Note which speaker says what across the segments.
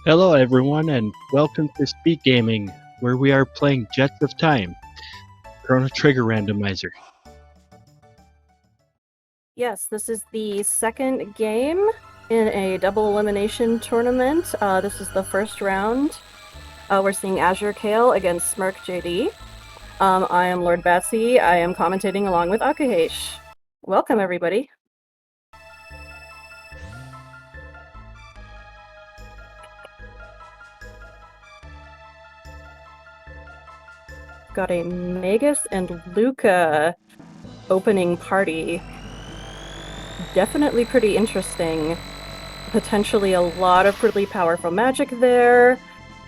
Speaker 1: Hello everyone and welcome to SpeedGaming, where we are playing Jets of Time, Chrono Trigger Randomizer.
Speaker 2: Yes, this is the second game in a double elimination tournament. This is the first round. We're seeing AzureCale against smercjd. I am Lord Batsy. I am commentating along with Akahesh. Welcome, everybody. Got a Magus and Luca opening party. Definitely pretty interesting. Potentially a lot of really powerful magic there.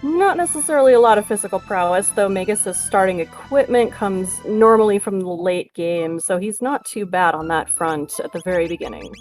Speaker 2: Not necessarily a lot of physical prowess, though Magus' starting equipment comes normally from the late game, so he's not too bad on that front at the very beginning.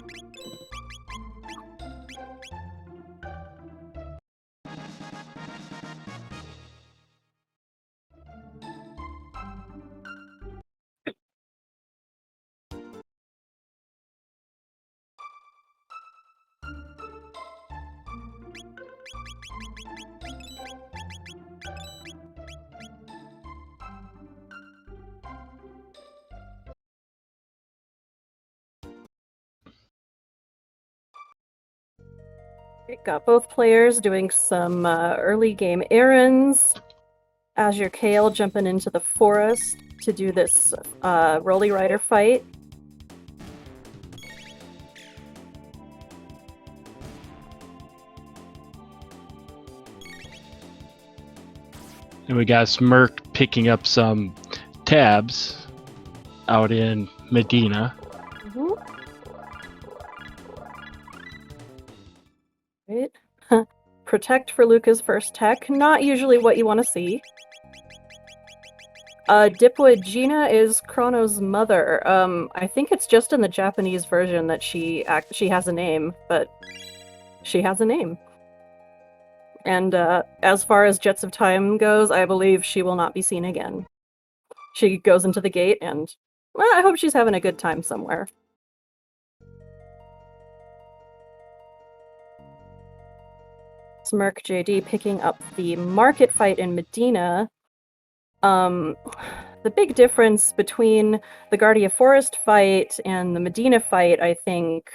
Speaker 2: Got both players doing some early game errands. AzureCale jumping into the forest to do this Rolly Rider fight.
Speaker 1: And we got Smirk picking up some tabs out in Medina.
Speaker 2: Right. Protect for Luca's first tech. Not usually what you want to see. Dipwood Gina is Chrono's mother. I think it's just in the Japanese version that she has a name, but she has a name. And as far as Jets of Time goes, I believe she will not be seen again. She goes into the gate and, well, I hope she's having a good time somewhere. smercjd picking up the market fight in Medina. The big difference between the Guardia Forest fight and the Medina fight, I think,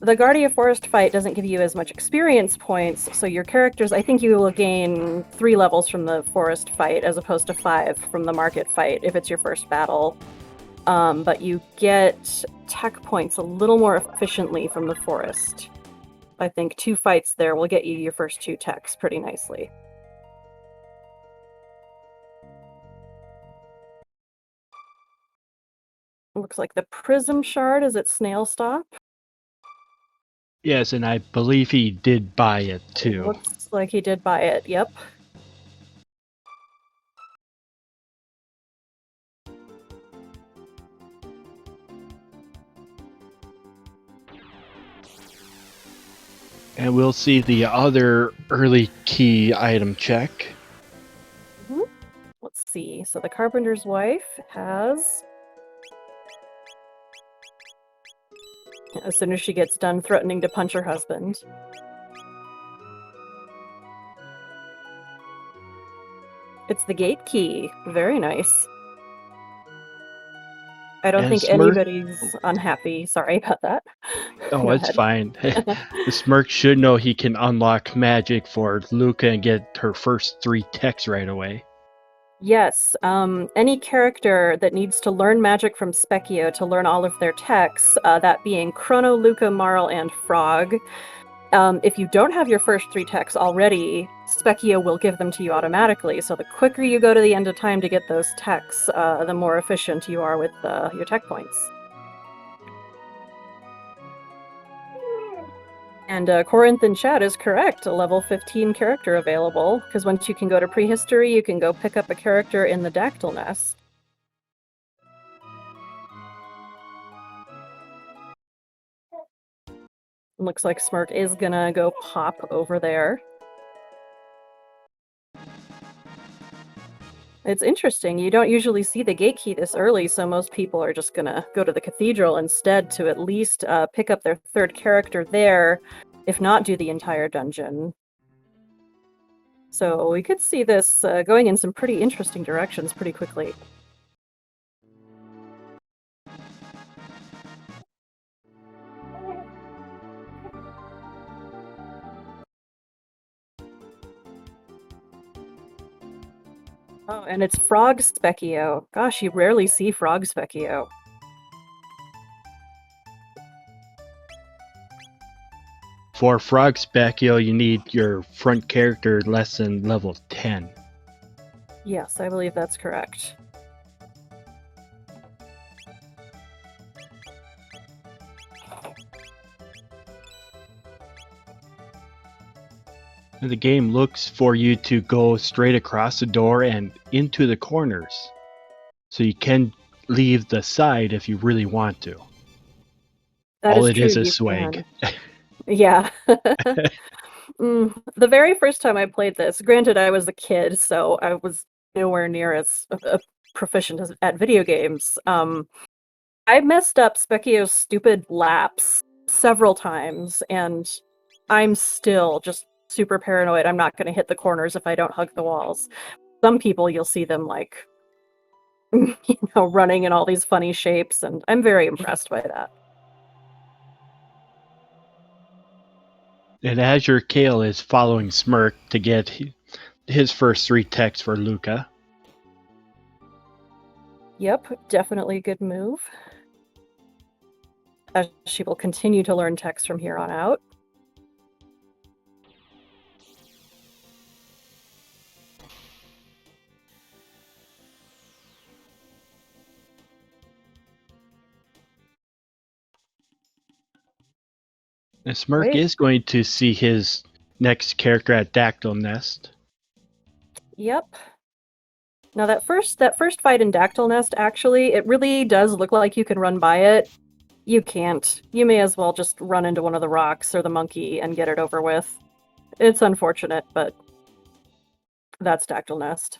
Speaker 2: the Guardia Forest fight doesn't give you as much experience points, so your characters, I think you will gain 3 levels from the Forest fight as opposed to 5 from the Market fight if it's your first battle. But you get tech points a little more efficiently from the Forest. I think 2 fights there will get you your first 2 techs pretty nicely. Looks like the Prism Shard is at Snail Stop.
Speaker 1: Yes, and I believe he did buy it too.
Speaker 2: Looks like he did buy it, yep.
Speaker 1: And we'll see the other early key item check.
Speaker 2: Let's see. So the Carpenter's Wife has... as soon as she gets done threatening to punch her husband. It's the gate key. Very nice. I don't think anybody's unhappy. Sorry about that.
Speaker 1: Oh, it's fine. The Smirk should know he can unlock magic for Luca and get her first 3 techs right away.
Speaker 2: Yes, any character that needs to learn magic from Specchio to learn all of their techs, that being Chrono, Luca, Marl, and Frog. If you don't have your first 3 techs already, Specchio will give them to you automatically, so the quicker you go to the end of time to get those techs, the more efficient you are with your tech points. And Corinth in chat is correct, a level 15 character available, because once you can go to prehistory, you can go pick up a character in the Dactyl Nest. Looks like Smirk is gonna go pop over there. It's interesting, you don't usually see the gate key this early, so most people are just gonna go to the cathedral instead to at least pick up their 3rd character there. if not do the entire dungeon. So we could see this going in some pretty interesting directions pretty quickly. Oh, and it's Frog Specchio. Gosh, you rarely see Frog Specchio.
Speaker 1: For Frog Specchio, you need your front character less than level 10.
Speaker 2: Yes, I believe that's correct.
Speaker 1: And the game looks for you to go straight across the door and into the corners. So you can leave the side if you really want to.
Speaker 2: That
Speaker 1: All
Speaker 2: is
Speaker 1: it
Speaker 2: true,
Speaker 1: is
Speaker 2: you
Speaker 1: swag.
Speaker 2: can. Yeah. The very first time I played this, granted I was a kid, so I was nowhere near as proficient at video games. I messed up Specchio's stupid laps several times, and I'm still just super paranoid. I'm not going to hit the corners if I don't hug the walls. Some people, you'll see them like, running in all these funny shapes, and I'm very impressed by that.
Speaker 1: And AzureCale is following Smirk to get his first 3 techs for Luca.
Speaker 2: Yep, definitely a good move. As she will continue to learn text from here on out.
Speaker 1: And Smirk
Speaker 2: Right.
Speaker 1: is going to see his next character at Dactyl Nest.
Speaker 2: Yep. Now that first fight in Dactyl Nest, actually, it really does look like you can run by it. You can't. You may as well just run into one of the rocks or the monkey and get it over with. It's unfortunate, but that's Dactyl Nest.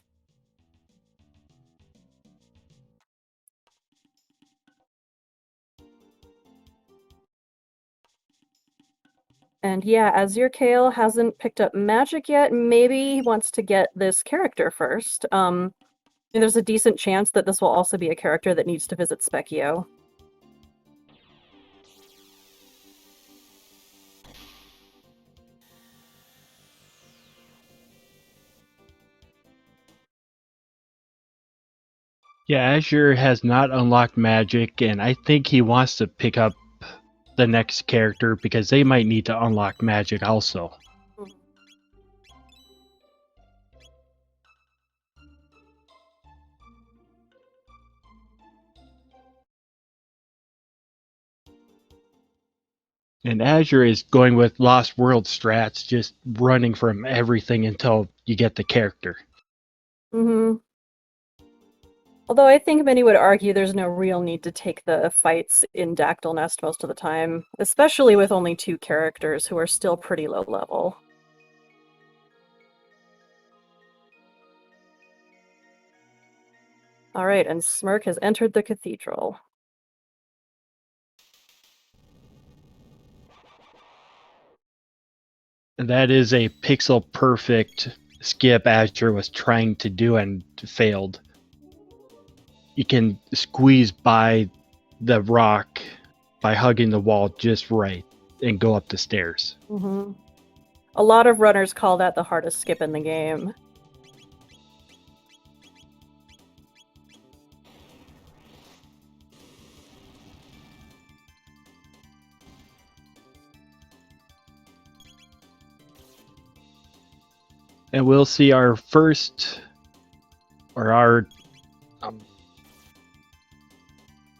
Speaker 2: And yeah, AzureCale hasn't picked up magic yet. Maybe he wants to get this character first. There's a decent chance that this will also be a character that needs to visit Specchio.
Speaker 1: Yeah, Azure has not unlocked magic, and I think he wants to pick up the next character because they might need to unlock magic also. And Azure is going with Lost World strats, just running from everything until you get the character.
Speaker 2: Mm-hmm. Although I think many would argue there's no real need to take the fights in Dactyl Nest most of the time, especially with only 2 characters who are still pretty low level. Alright, and Smirk has entered the cathedral.
Speaker 1: And that is a pixel perfect skip Azure was trying to do and failed. You can squeeze by the rock by hugging the wall just right and go up the stairs.
Speaker 2: Mm-hmm. A lot of runners call that the hardest skip in the game.
Speaker 1: And we'll see our first, or our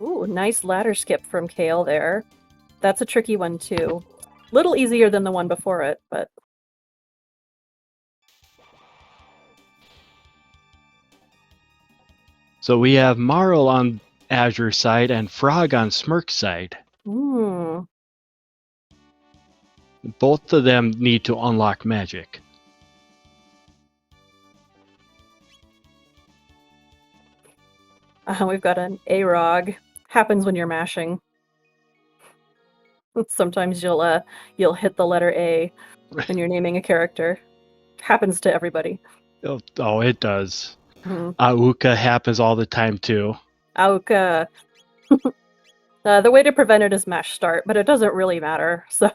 Speaker 2: Ooh, nice ladder skip from Kale there. That's a tricky one too. Little easier than the one before it, but...
Speaker 1: So we have Marl on Azure side and Frog on Smirk side.
Speaker 2: Hmm.
Speaker 1: Both of them need to unlock magic.
Speaker 2: We've got an A-Rog. Happens when you're mashing. Sometimes you'll hit the letter A when you're naming a character. Happens to everybody.
Speaker 1: Oh, it does.
Speaker 2: Mhm.
Speaker 1: Auka happens all the time too.
Speaker 2: Auka. The way to prevent it is mash start, but it doesn't really matter. So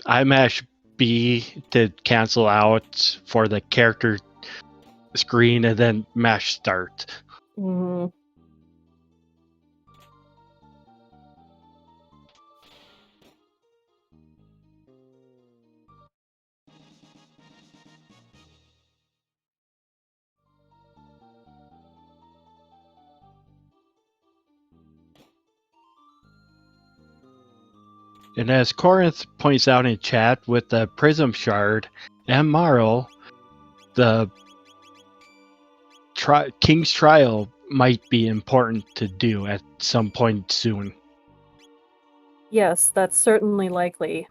Speaker 1: I mash B to cancel out for the character screen and then mash start.
Speaker 2: mhm.
Speaker 1: And as Corinth points out in chat, with the Prism Shard and Marl, the King's Trial might be important to do at some point soon.
Speaker 2: Yes, that's certainly likely.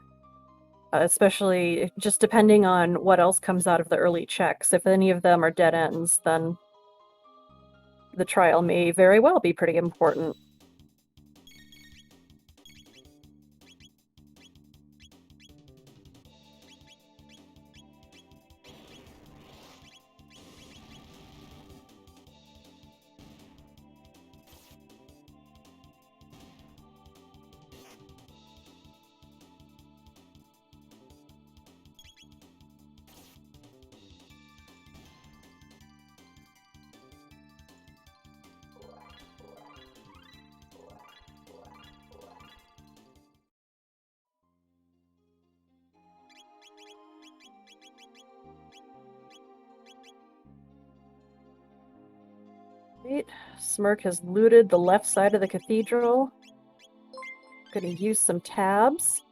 Speaker 2: Especially just depending on what else comes out of the early checks. If any of them are dead ends, then the trial may very well be pretty important. Right. Smirk has looted the left side of the cathedral. Gonna use some tabs.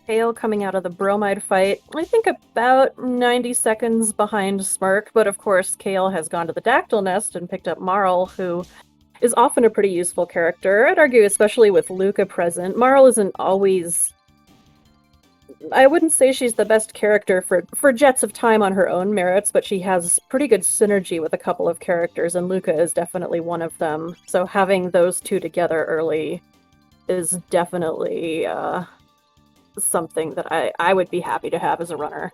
Speaker 2: Kale coming out of the bromide fight, I think about 90 seconds behind Smirk, but of course Kale has gone to the Dactyl Nest and picked up Marl, who is often a pretty useful character. I'd argue, especially with Luca present. Marl isn't always... I wouldn't say she's the best character for Jets of Time on her own merits, but she has pretty good synergy with a couple of characters, and Luca is definitely one of them. So having those two together early is definitely something that I would be happy to have as a runner.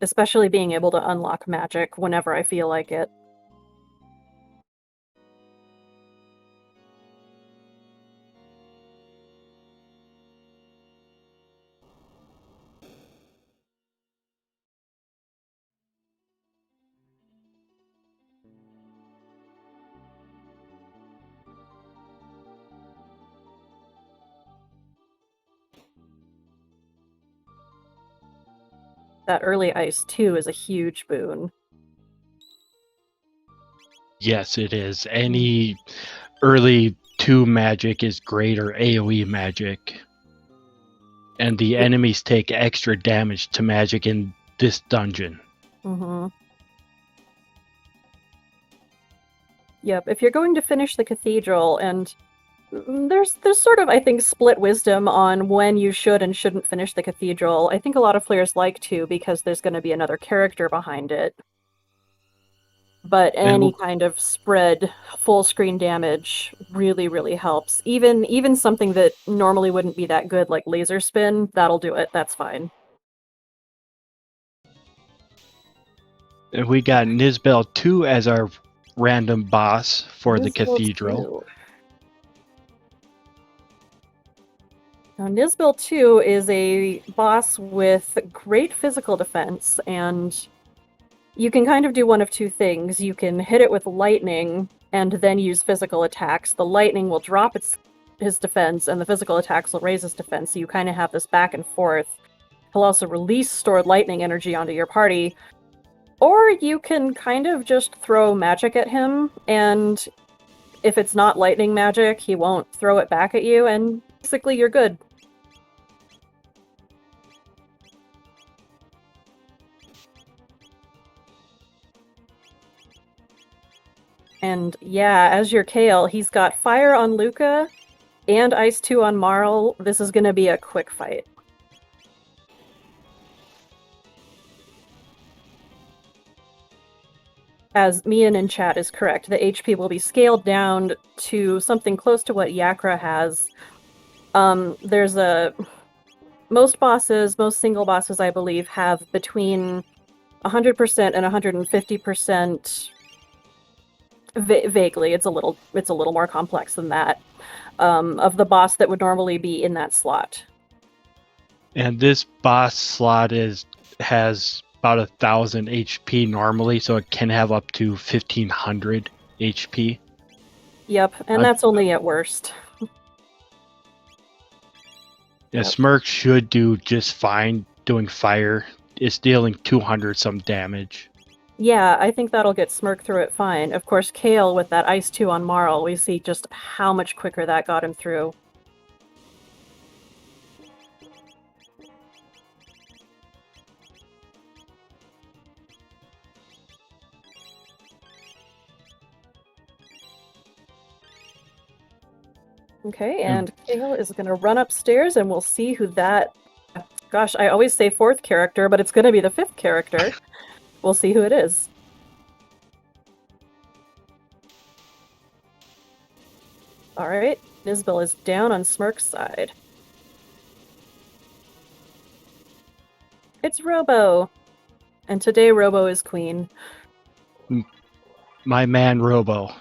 Speaker 2: Especially being able to unlock magic whenever I feel like it. That early ice, too, is a huge boon.
Speaker 1: Yes, it is. Any early 2 magic is great, or AoE magic. And the enemies take extra damage to magic in this dungeon.
Speaker 2: Mm-hmm. Yep, if you're going to finish the cathedral, and there's sort of, I think, split wisdom on when you should and shouldn't finish the cathedral. I think a lot of players like to because there's going to be another character behind it. But any kind of spread full screen damage really, really helps. Even something that normally wouldn't be that good, like laser spin, that'll do it. That's fine.
Speaker 1: And we got Nisbel 2 as our random boss for the
Speaker 2: Nisbel
Speaker 1: cathedral.
Speaker 2: 2. Now, Nisbel 2 is a boss with great physical defense, and you can kind of do one of two things. You can hit it with lightning and then use physical attacks. The lightning will drop his defense, and the physical attacks will raise his defense, so you kind of have this back and forth. He'll also release stored lightning energy onto your party. Or you can kind of just throw magic at him, and if it's not lightning magic, he won't throw it back at you, and basically you're good. And yeah, AzureCale, he's got Fire on Luca and Ice 2 on Marl. This is going to be a quick fight. As Mian in chat is correct, the HP will be scaled down to something close to what Yakra has. Most single bosses, I believe, have between 100% and 150%. Vaguely, it's a little more complex than that. Of the boss that would normally be in that slot.
Speaker 1: And this boss slot has about 1,000 HP normally, so it can have up to 1,500 HP.
Speaker 2: Yep, and that's only at worst.
Speaker 1: Yeah, Smirk should do just fine doing fire. It's dealing 200 some damage.
Speaker 2: Yeah, I think that'll get Smirk through it fine. Of course, Kale with that Ice 2 on Marl, we see just how much quicker that got him through. Okay, and Kale is going to run upstairs, and we'll see who that... Gosh, I always say fourth character, but it's going to be the fifth character. We'll see who it is. Alright, Nisbel is down on Smirk's side. It's Robo! And today Robo is queen.
Speaker 1: My man Robo.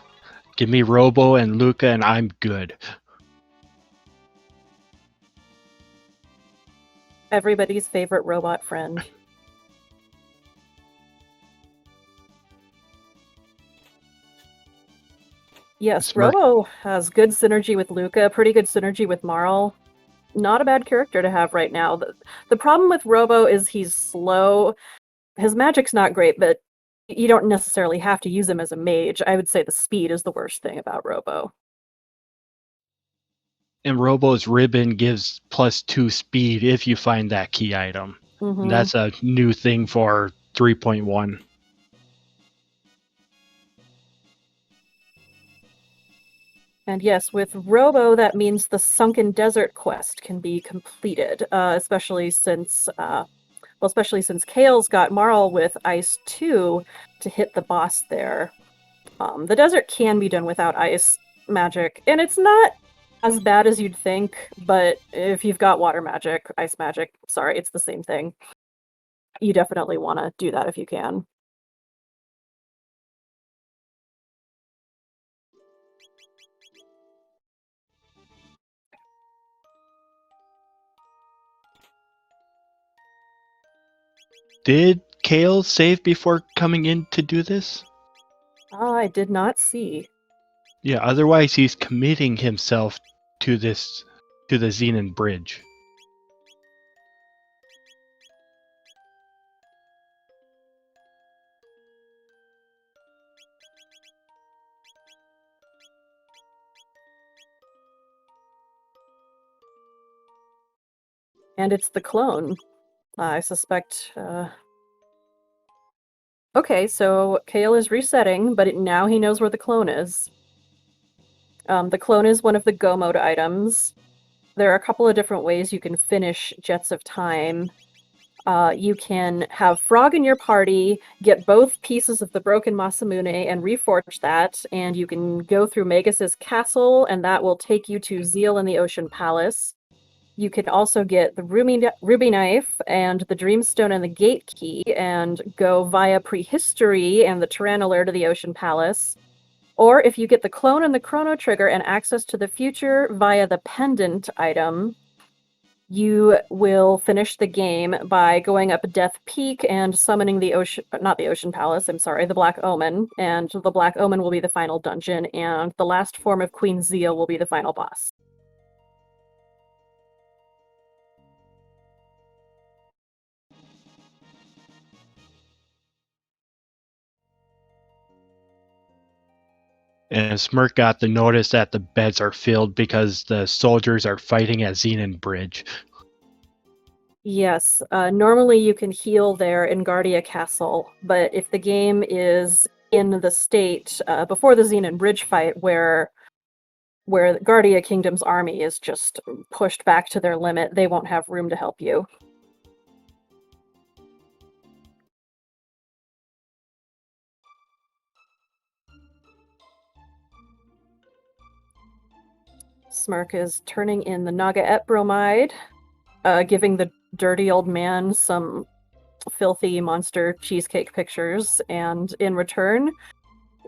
Speaker 1: Give me Robo and Luca and I'm good.
Speaker 2: Everybody's favorite robot friend. Yes, Robo has good synergy with Luca, pretty good synergy with Marl. Not a bad character to have right now. The problem with Robo is he's slow. His magic's not great, but you don't necessarily have to use him as a mage. I would say the speed is the worst thing about Robo.
Speaker 1: And Robo's ribbon gives +2 speed if you find that key item. Mm-hmm. That's a new thing for 3.1.
Speaker 2: And yes, with Robo, that means the Sunken Desert quest can be completed, especially since Kale's got Marl with Ice 2 to hit the boss there. The desert can be done without ice magic, and it's not as bad as you'd think, but if you've got water magic, ice magic, sorry, it's the same thing. You definitely want to do that if you can.
Speaker 1: Did Kale save before coming in to do this?
Speaker 2: I did not see.
Speaker 1: Yeah, otherwise he's committing himself to the Xenon Bridge.
Speaker 2: And it's the clone. I suspect... Okay, so Kale is resetting, but now he knows where the clone is. The clone is one of the Go mode items. There are a couple of different ways you can finish Jets of Time. You can have Frog in your party, get both pieces of the broken Masamune and reforge that, and you can go through Magus's castle, and that will take you to Zeal in the Ocean Palace. You can also get the ruby knife and the dreamstone and the gate key and go via prehistory and the Tyrannosaur to the Ocean Palace. Or if you get the clone and the chrono trigger and access to the future via the pendant item, you will finish the game by going up Death Peak and summoning the Ocean Palace, the Black Omen, and the Black Omen will be the final dungeon, and the last form of Queen Zia will be the final boss.
Speaker 1: And Smirk got the notice that the beds are filled because the soldiers are fighting at Xenon Bridge.
Speaker 2: Yes, normally you can heal there in Guardia Castle, but if the game is in the state before the Xenon Bridge fight where Guardia Kingdom's army is just pushed back to their limit, they won't have room to help you. Smirk is turning in the Nagaet bromide, giving the dirty old man some filthy monster cheesecake pictures, and in return,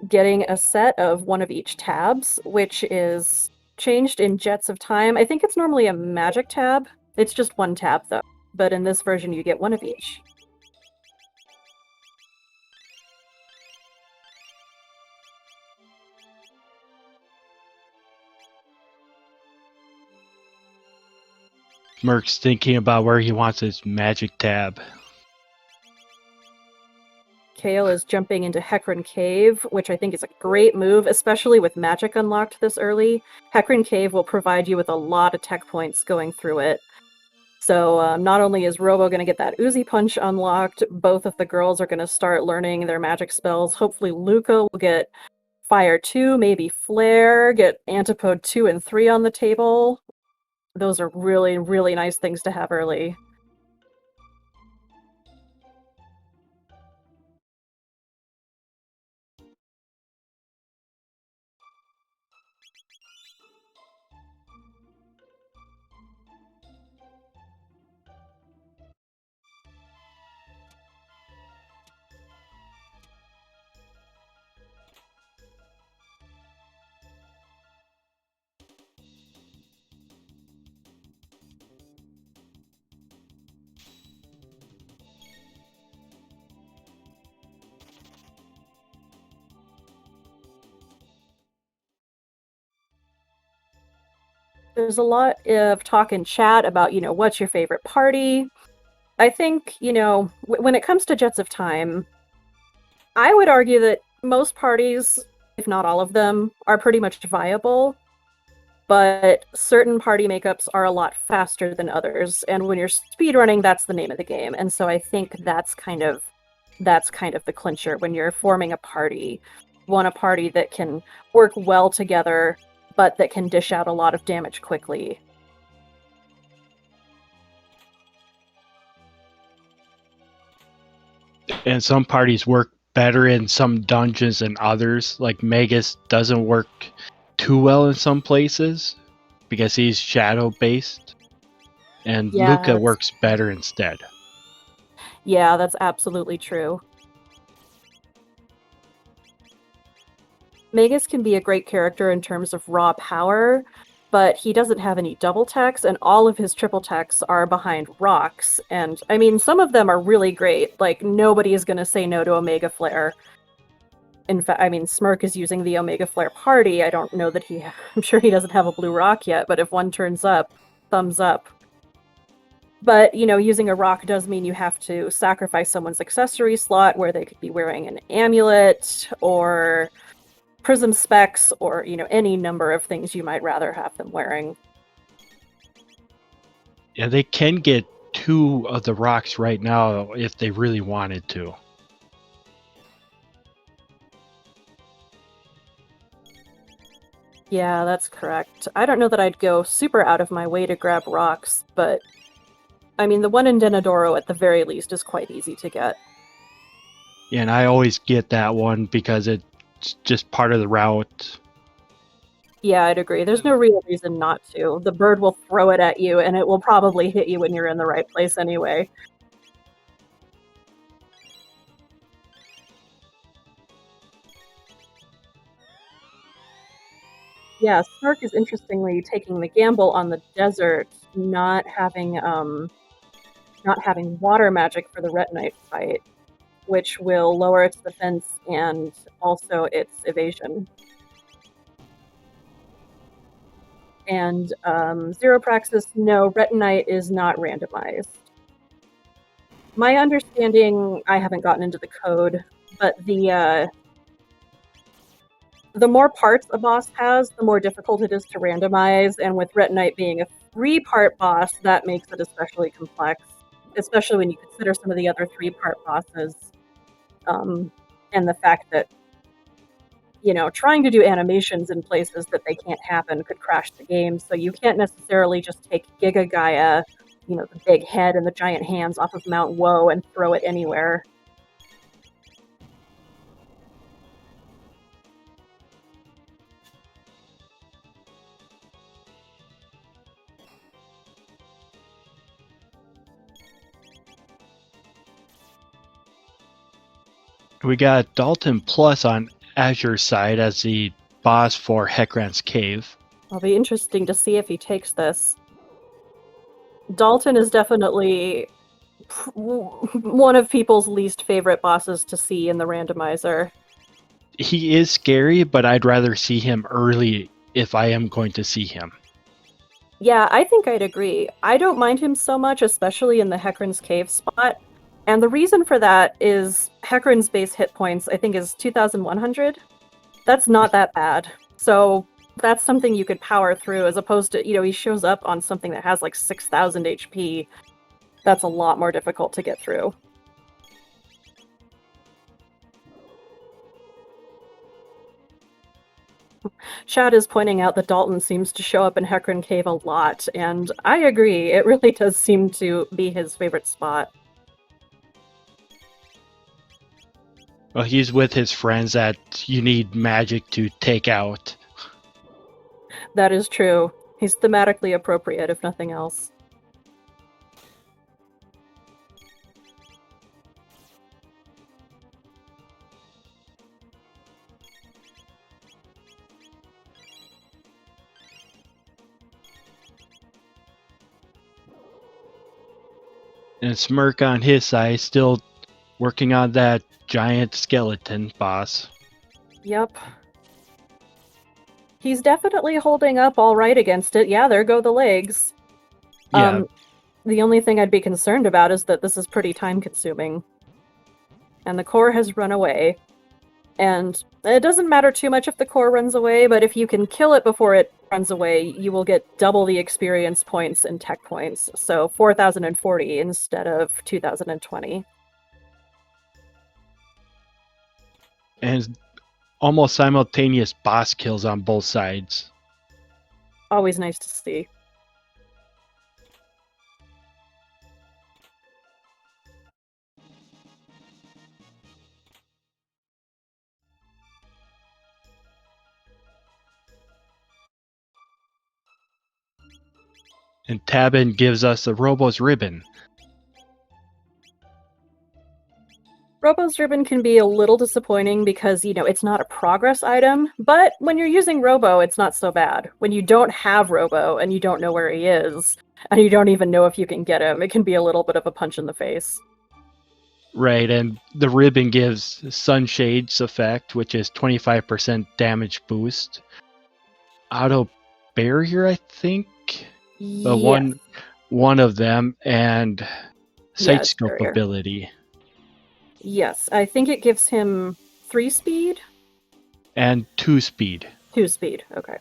Speaker 2: getting a set of one of each tabs, which is changed in Jets of Time. I think it's normally a magic tab. It's just one tab, though. But in this version, you get one of each.
Speaker 1: Smirk's thinking about where he wants his magic tab.
Speaker 2: Kale is jumping into Hecarim Cave, which I think is a great move, especially with magic unlocked this early. Hecarim Cave will provide you with a lot of tech points going through it. So not only is Robo going to get that Uzi Punch unlocked, both of the girls are going to start learning their magic spells. Hopefully Luca will get Fire 2, maybe Flare, get Antipode 2 and 3 on the table. Those are really, really nice things to have early. There's a lot of talk in chat about, what's your favorite party? I think, when it comes to Jets of Time, I would argue that most parties, if not all of them, are pretty much viable, but certain party makeups are a lot faster than others, and when you're speedrunning, that's the name of the game, and so I think that's kind of the clincher when you're forming a party. You want a party that can work well together, but that can dish out a lot of damage quickly.
Speaker 1: And some parties work better in some dungeons than others. Like Magus doesn't work too well in some places because he's shadow based. And Luca works better instead.
Speaker 2: Yeah, that's absolutely true. Magus can be a great character in terms of raw power, but he doesn't have any double techs, and all of his triple techs are behind rocks. And, I mean, some of them are really great. Like, nobody is going to say no to Omega Flare. In fact, I mean, Smirk is using the Omega Flare party. I don't know that I'm sure he doesn't have a blue rock yet, but if one turns up, thumbs up. But, using a rock does mean you have to sacrifice someone's accessory slot where they could be wearing an amulet, or prism specs, or any number of things you might rather have them wearing.
Speaker 1: Yeah, they can get 2 of the rocks right now if they really wanted to.
Speaker 2: Yeah, that's correct. I don't know that I'd go super out of my way to grab rocks, but I mean, the one in Denadoro at the very least is quite easy to get.
Speaker 1: Yeah, and I always get that one because it's just part of the route.
Speaker 2: Yeah, I'd agree. There's no real reason not to. The bird will throw it at you, and it will probably hit you when you're in the right place anyway. Yeah, Smirk is interestingly taking the gamble on the desert, not having water magic for the Retinite fight, which will lower its defense and also its evasion. And Zero Praxis, no, Retinite is not randomized. My understanding, I haven't gotten into the code, but the more parts a boss has, the more difficult it is to randomize, and with Retinite being a 3-part boss, that makes it especially complex, especially when you consider some of the other 3-part bosses, and the fact that, you know, trying to do animations in places that they can't happen could crash the game, so you can't necessarily just take Giga Gaia, you know, the big head and the giant hands off of Mount Woe and throw it anywhere.
Speaker 1: We got Dalton Plus on Azure's side as the boss for Heckran's Cave.
Speaker 2: It'll be interesting to see if he takes this. Dalton is definitely one of people's least favorite bosses to see in the randomizer.
Speaker 1: He is scary, but I'd rather see him early if I am going to see him.
Speaker 2: Yeah, I think I'd agree. I don't mind him so much, especially in the Heckran's Cave spot. And the reason for that is Heckran's base hit points, I think, is 2,100. That's not that bad. So that's something you could power through, as opposed to, you know, he shows up on something that has like 6,000 HP. That's a lot more difficult to get through. Chad is pointing out that Dalton seems to show up in Heckran Cave a lot, and I agree, it really does seem to be his favorite spot.
Speaker 1: Well, he's with his friends that you need magic to take out.
Speaker 2: That is true. He's thematically appropriate, if nothing else.
Speaker 1: And Smirk on his side, still working on that giant skeleton boss.
Speaker 2: Yep. He's definitely holding up all right against it. Yeah, there go the legs.
Speaker 1: Yeah.
Speaker 2: The only thing I'd be concerned about is that this is pretty time-consuming. And the core has run away. And it doesn't matter too much if the core runs away, but if you can kill it before it runs away, you will get double the experience points and tech points. So 4,040 instead of 2,020.
Speaker 1: And almost simultaneous boss kills on both sides.
Speaker 2: Always nice to see.
Speaker 1: And Tabin gives us the Robo's ribbon.
Speaker 2: Robo's ribbon can be a little disappointing because, you know, it's not a progress item, but when you're using Robo, it's not so bad. When you don't have Robo and you don't know where he is, and you don't even know if you can get him, it can be a little bit of a punch in the face.
Speaker 1: Right, and the ribbon gives Sunshade's effect, which is 25% damage boost. Auto barrier, I think. But
Speaker 2: Yes.
Speaker 1: one of them, and sight
Speaker 2: it's
Speaker 1: scope
Speaker 2: barrier.
Speaker 1: ability.
Speaker 2: Yes, I think it gives him 3 speed?
Speaker 1: And 2 speed.
Speaker 2: 2 speed, okay.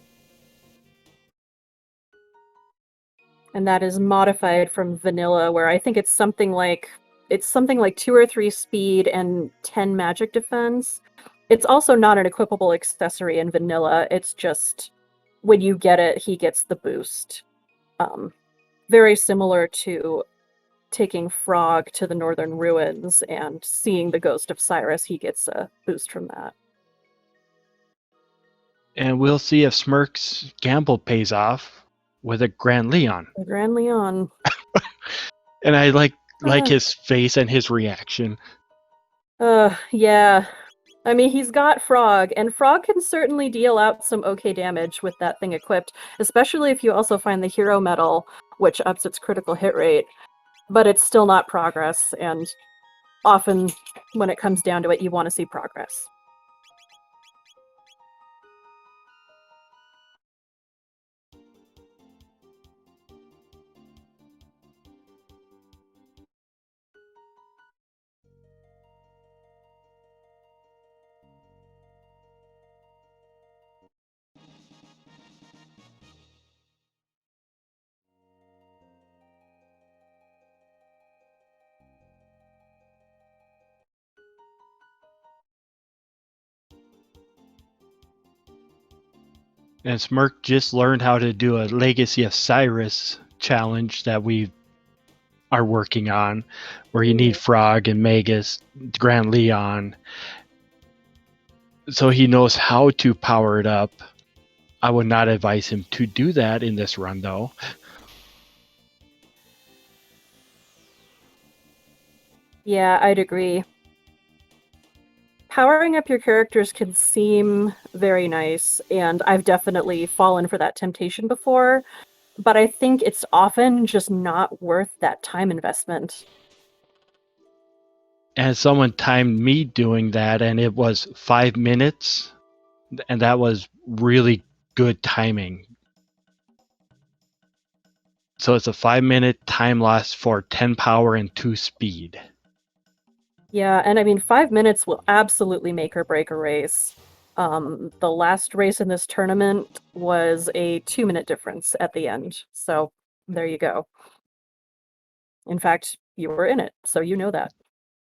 Speaker 2: And that is modified from vanilla, where I think it's something like 2 or 3 speed and 10 magic defense. It's also not an equipable accessory in vanilla. It's just when you get it, he gets the boost. Very similar to taking Frog to the Northern Ruins and seeing the ghost of Cyrus, he gets a boost from that.
Speaker 1: And we'll see if Smirk's gamble pays off with a Grand Leon.
Speaker 2: The Grand Leon.
Speaker 1: And I like his face and his reaction.
Speaker 2: Yeah. I mean, he's got Frog, and Frog can certainly deal out some okay damage with that thing equipped, especially if you also find the hero medal, which ups its critical hit rate. But it's still not progress, and often when it comes down to it, you want to see progress.
Speaker 1: And Smirk just learned how to do a Legacy of Cyrus challenge that we are working on, where you need Frog and Magus, Grand Leon. So he knows how to power it up. I would not advise him to do that in this run, though.
Speaker 2: Yeah, I'd agree. Powering up your characters can seem very nice, and I've definitely fallen for that temptation before, but I think it's often just not worth that time investment.
Speaker 1: And someone timed me doing that, and it was 5 minutes, and that was really good timing. So it's a 5-minute time loss for 10 power and 2 speed.
Speaker 2: Yeah, and I mean, 5 minutes will absolutely make or break a race. The last race in this tournament was a 2-minute difference at the end, so there you go. In fact, you were in it, so you know that.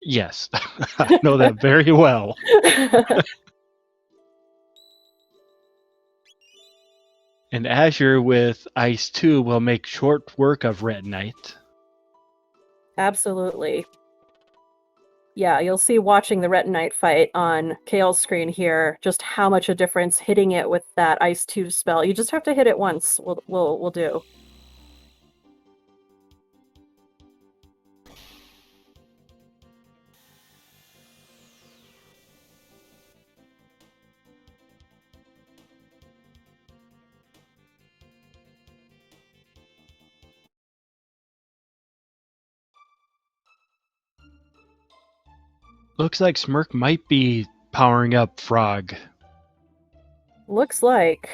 Speaker 1: Yes, I know that very well. And Azure with Ice 2 will make short work of Red Knight.
Speaker 2: Absolutely. Yeah, you'll see watching the Retinite fight on Kale's screen here just how much a difference hitting it with that Ice 2 spell. You just have to hit it once. We'll do.
Speaker 1: Looks like Smirk might be powering up Frog.
Speaker 2: Looks like.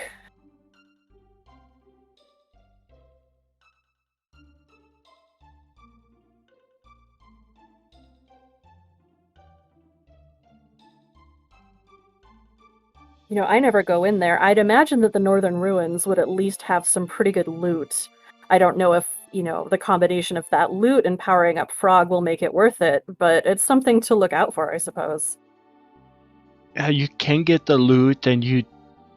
Speaker 2: You know, I never go in there. I'd imagine that the Northern Ruins would at least have some pretty good loot. I don't know if, you know, the combination of that loot and powering up Frog will make it worth it, but it's something to look out for, I suppose.
Speaker 1: You can get the loot, and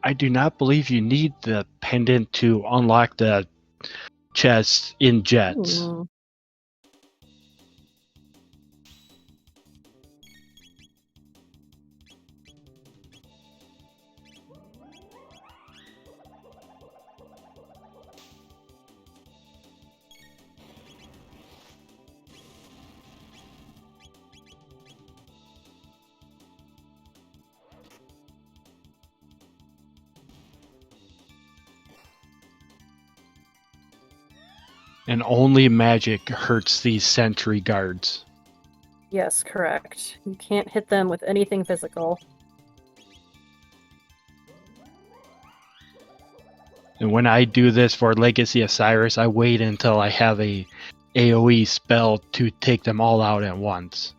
Speaker 1: I do not believe you need the pendant to unlock the chest in Jets.
Speaker 2: Hmm.
Speaker 1: And only magic hurts these sentry guards.
Speaker 2: Yes, correct. You can't hit them with anything physical.
Speaker 1: And when I do this for Legacy of Cyrus, I wait until I have a AoE spell to take them all out at once.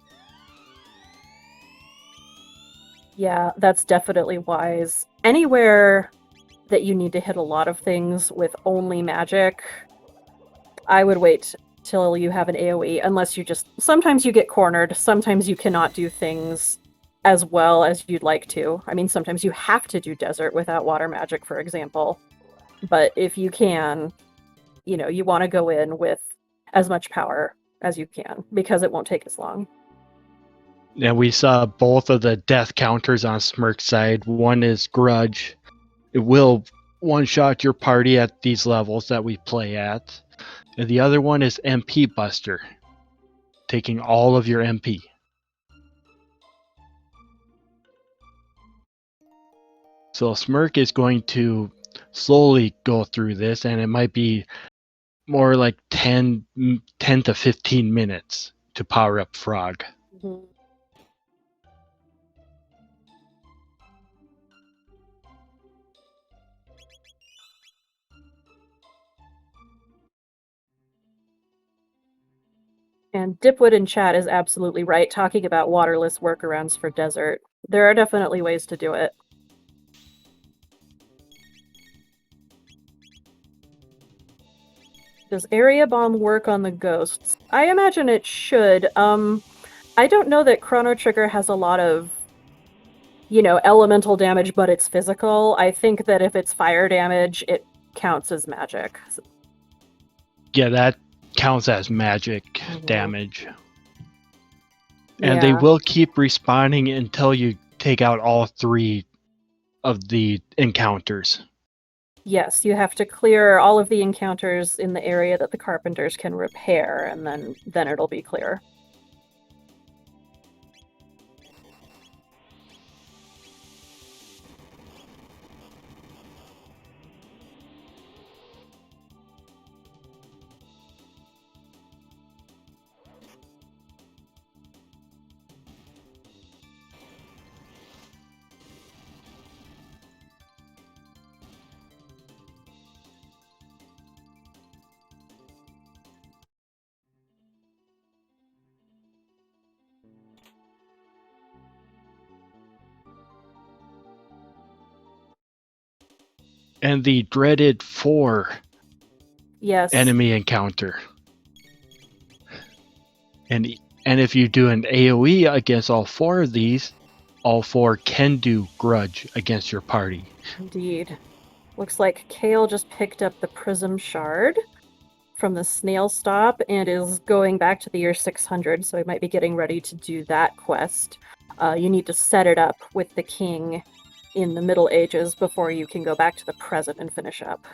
Speaker 2: Yeah, that's definitely wise. Anywhere that you need to hit a lot of things with only magic, I would wait till you have an AoE, unless you just... Sometimes you get cornered, sometimes you cannot do things as well as you'd like to. I mean, sometimes you have to do desert without water magic, for example. But if you can, you know, you want to go in with as much power as you can, because it won't take as long.
Speaker 1: And we saw both of the death counters on Smirk's side. One is Grudge, It will one-shot your party at these levels that we play at. And the other one is MP Buster, taking all of your MP. So Smirk is going to slowly go through this, and it might be more like 10 to 15 minutes to power up Frog.
Speaker 2: Mm-hmm. And Dipwood in chat is absolutely right, talking about waterless workarounds for desert. There are definitely ways to do it. Does area bomb work on the ghosts? I imagine it should. I don't know that Chrono Trigger has a lot of, elemental damage, but it's physical. I think that if it's fire damage, it counts as magic.
Speaker 1: Yeah, that counts as magic damage. And they
Speaker 2: Yeah.
Speaker 1: will keep respawning until you take out all 3 of the encounters.
Speaker 2: Yes, you have to clear all of the encounters in the area that the carpenters can repair, and then it'll be clear.
Speaker 1: And the dreaded 4
Speaker 2: Yes.
Speaker 1: enemy encounter. And if you do an AoE against all 4 of these, all 4 can do grudge against your party.
Speaker 2: Indeed. Looks like Kale just picked up the Prism Shard from the Snail Stop and is going back to the year 600, so he might be getting ready to do that quest. You need to set it up with the king in the Middle Ages before you can go back to the present and finish up.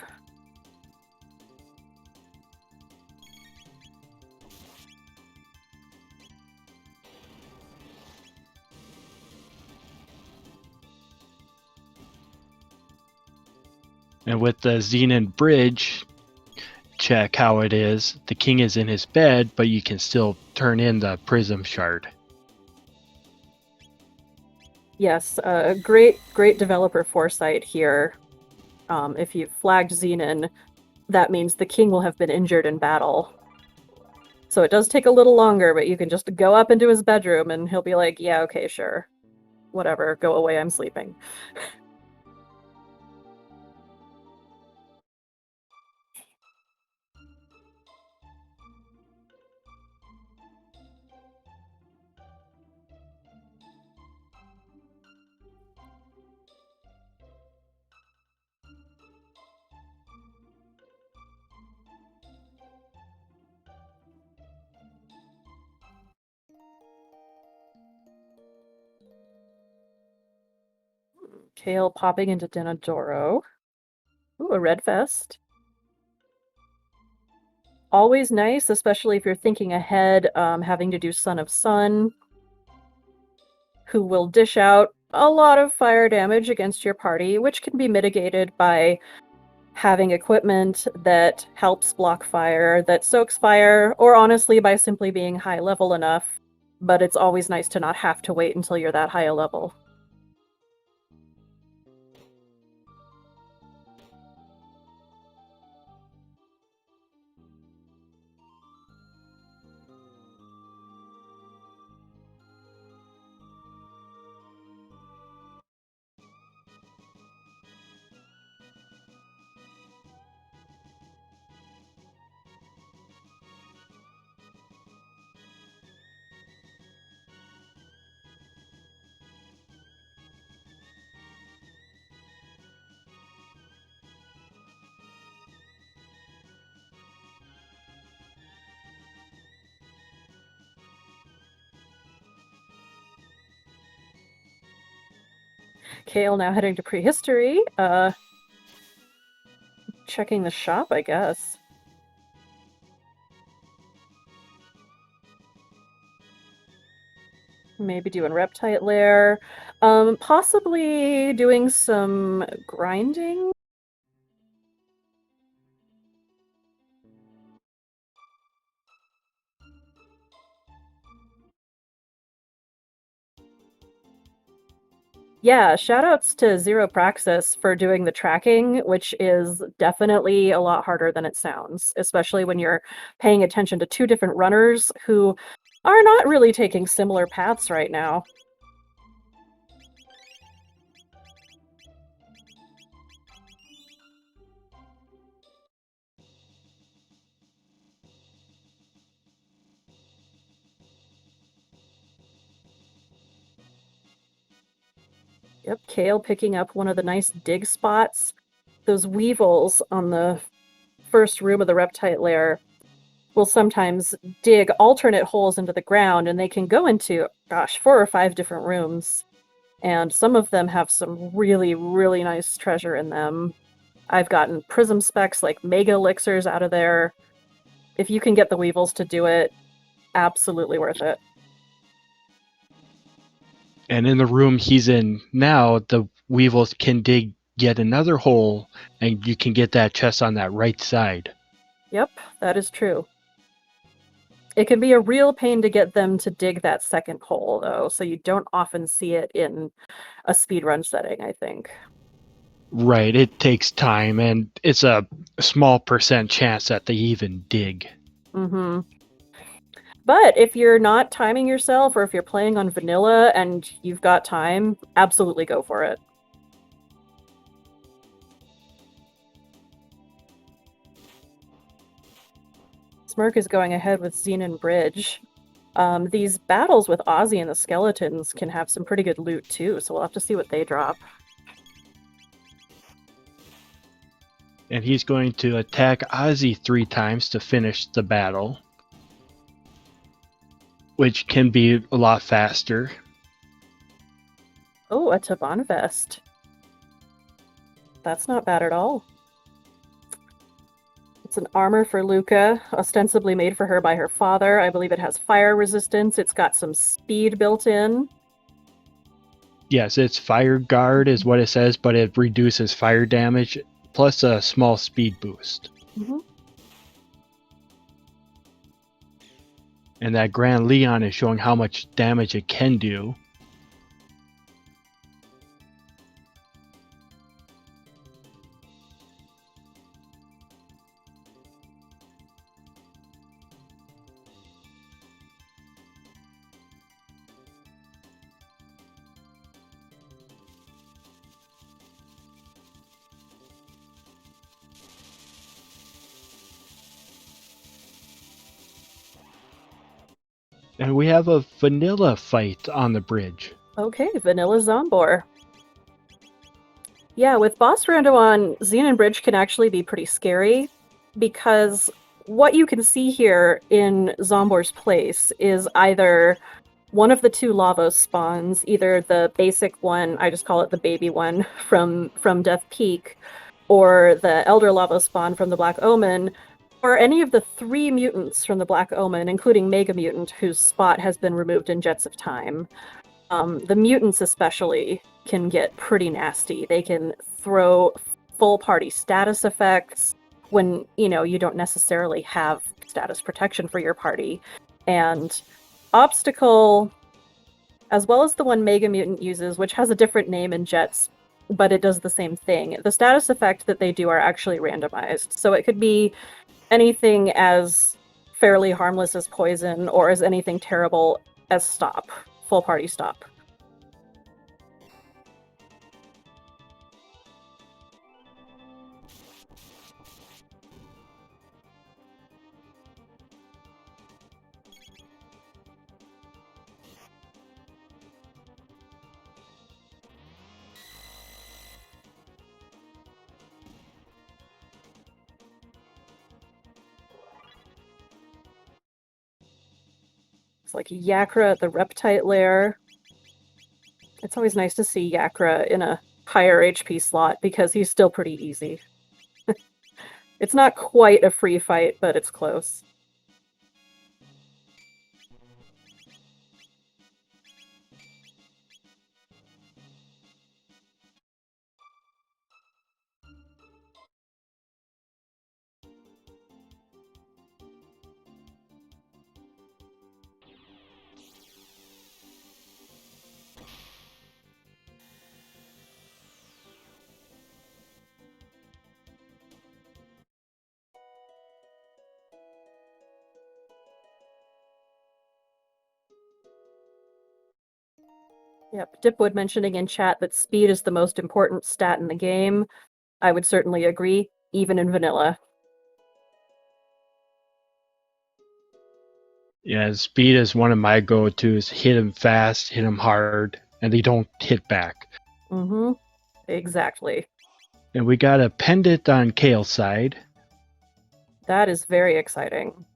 Speaker 1: And with the Xenon Bridge, check how it is. The king is in his bed, but you can still turn in the Prism Shard.
Speaker 2: Yes, great developer foresight here. If you've flagged Xenon, that means the king will have been injured in battle. So it does take a little longer, but you can just go up into his bedroom and he'll be like, yeah, okay, sure. Whatever, go away, I'm sleeping. Kale popping into Denadoro. Ooh, a red vest. Always nice, especially if you're thinking ahead, having to do Son of Sun, who will dish out a lot of fire damage against your party, which can be mitigated by having equipment that helps block fire, that soaks fire, or honestly by simply being high level enough. But it's always nice to not have to wait until you're that high a level. Kale now heading to prehistory. checking the shop, I guess. Maybe doing reptile lair. Possibly doing some grinding. Yeah, shoutouts to Zero Praxis for doing the tracking, which is definitely a lot harder than it sounds, especially when you're paying attention to two different runners who are not really taking similar paths right now. Yep, Kale picking up one of the nice dig spots. Those weevils on the first room of the reptile lair will sometimes dig alternate holes into the ground, and they can go into, gosh, 4 or 5 different rooms. And some of them have some really, really nice treasure in them. I've gotten prism specs like mega elixirs out of there. If you can get the weevils to do it, absolutely worth it.
Speaker 1: And in the room he's in now, the weevils can dig yet another hole, and you can get that chest on that right side.
Speaker 2: Yep, that is true. It can be a real pain to get them to dig that second hole, though, so you don't often see it in a speedrun setting, I think.
Speaker 1: Right, it takes time, and it's a small percent chance that they even dig.
Speaker 2: Mm-hmm. But if you're not timing yourself, or if you're playing on vanilla and you've got time, absolutely go for it. Smirk is going ahead with Xenon Bridge. These battles with Ozzy and the skeletons can have some pretty good loot too, so we'll have to see what they drop.
Speaker 1: And he's going to attack Ozzy 3 times to finish the battle, which can be a lot faster.
Speaker 2: Oh, a Taban vest. That's not bad at all. It's an armor for Luca, ostensibly made for her by her father. I believe it has fire resistance. It's got some speed built in.
Speaker 1: Yes, it's fire guard is what it says, but it reduces fire damage plus a small speed boost.
Speaker 2: Mm-hmm.
Speaker 1: And that Grand Leon is showing how much damage it can do. And we have a vanilla fight on the bridge.
Speaker 2: Okay, Vanilla Zombor. Yeah, with boss rando on, Xenon Bridge can actually be pretty scary, because what you can see here in Zombor's place is either one of the 2 Lavos spawns, either the basic one, I just call it the baby one, from Death Peak, or the Elder Lava spawn from the Black Omen, or any of the 3 mutants from the Black Omen, including Mega Mutant, whose spot has been removed in Jets of Time. The mutants especially can get pretty nasty. They can throw full party status effects when, you don't necessarily have status protection for your party. And Obstacle, as well as the one Mega Mutant uses, which has a different name in Jets, but it does the same thing. The status effect that they do are actually randomized. So it could be anything as fairly harmless as poison, or as anything terrible as stop. Full party stop. It's like Yakra at the reptile lair. It's always nice to see Yakra in a higher HP slot because he's still pretty easy. It's not quite a free fight, but it's close. Yep, Dipwood mentioning in chat that speed is the most important stat in the game. I would certainly agree, even in vanilla.
Speaker 1: Yeah, speed is one of my go-tos. Hit him fast, hit him hard, and they don't hit back.
Speaker 2: Mm-hmm. Exactly.
Speaker 1: And we got a pendant on Kale's side.
Speaker 2: That is very exciting.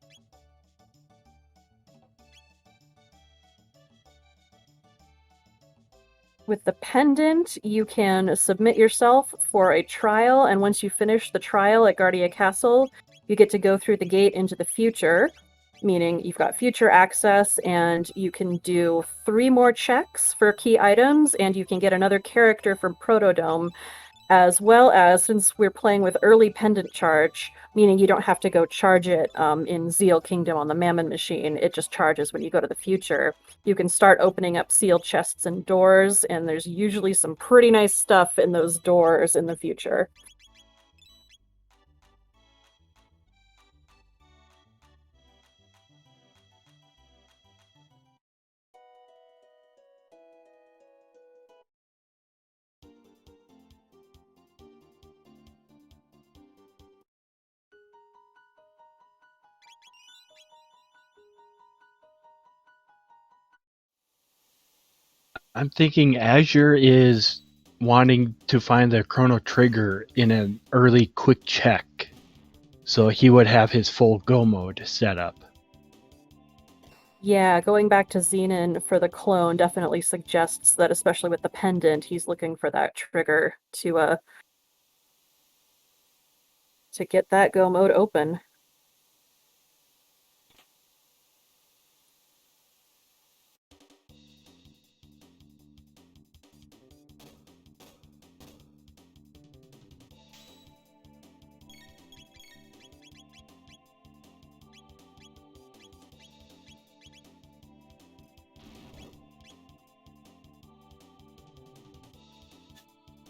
Speaker 2: With the pendant, you can submit yourself for a trial, and once you finish the trial at Guardia Castle, you get to go through the gate into the future, meaning you've got future access, and you can do 3 more checks for key items, and you can get another character from Protodome, as well as, since we're playing with early pendant charge, meaning you don't have to go charge it in Zeal Kingdom on the Mammon machine, it just charges when you go to the future. You can start opening up sealed chests and doors, and there's usually some pretty nice stuff in those doors in the future.
Speaker 1: I'm thinking Azure is wanting to find the Chrono trigger in an early quick check. So he would have his full go mode set up.
Speaker 2: Yeah, going back to Xenon for the clone definitely suggests that, especially with the pendant, he's looking for that trigger to get that go mode open.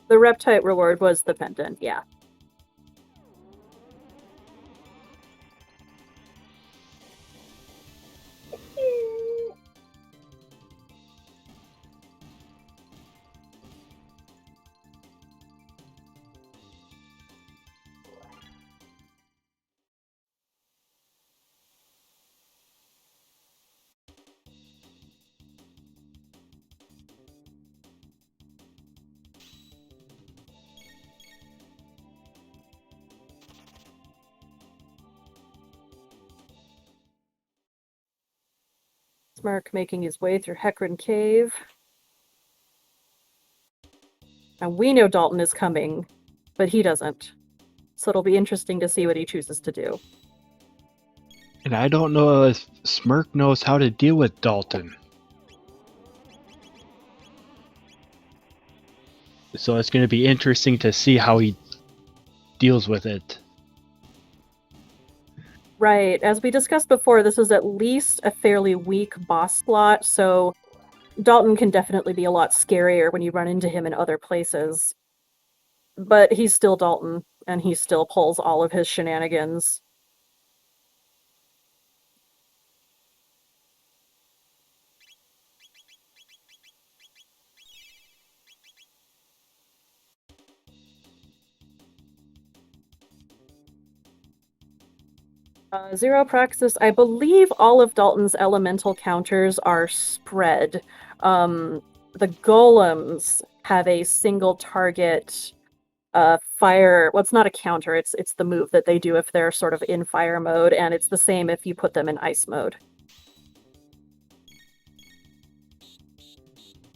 Speaker 2: The Reptite reward was the pendant, yeah. Smirk making his way through Hecarim Cave. Now we know Dalton is coming, but he doesn't. So it'll be interesting to see what he chooses to do.
Speaker 1: And I don't know if Smirk knows how to deal with Dalton. So it's going to be interesting to see how he deals with it.
Speaker 2: Right. As we discussed before, this is at least a fairly weak boss slot, so Dalton can definitely be a lot scarier when you run into him in other places. But he's still Dalton, and he still pulls all of his shenanigans. Zero Praxis, I believe all of Dalton's elemental counters are spread. The golems have a single target fire. Well, it's not a counter, it's the move that they do if they're sort of in fire mode, and it's the same if you put them in ice mode.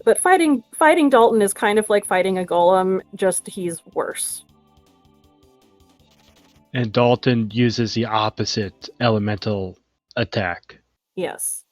Speaker 2: But fighting Dalton is kind of like fighting a golem, just he's worse.
Speaker 1: And Dalton uses the opposite elemental attack.
Speaker 2: Yes.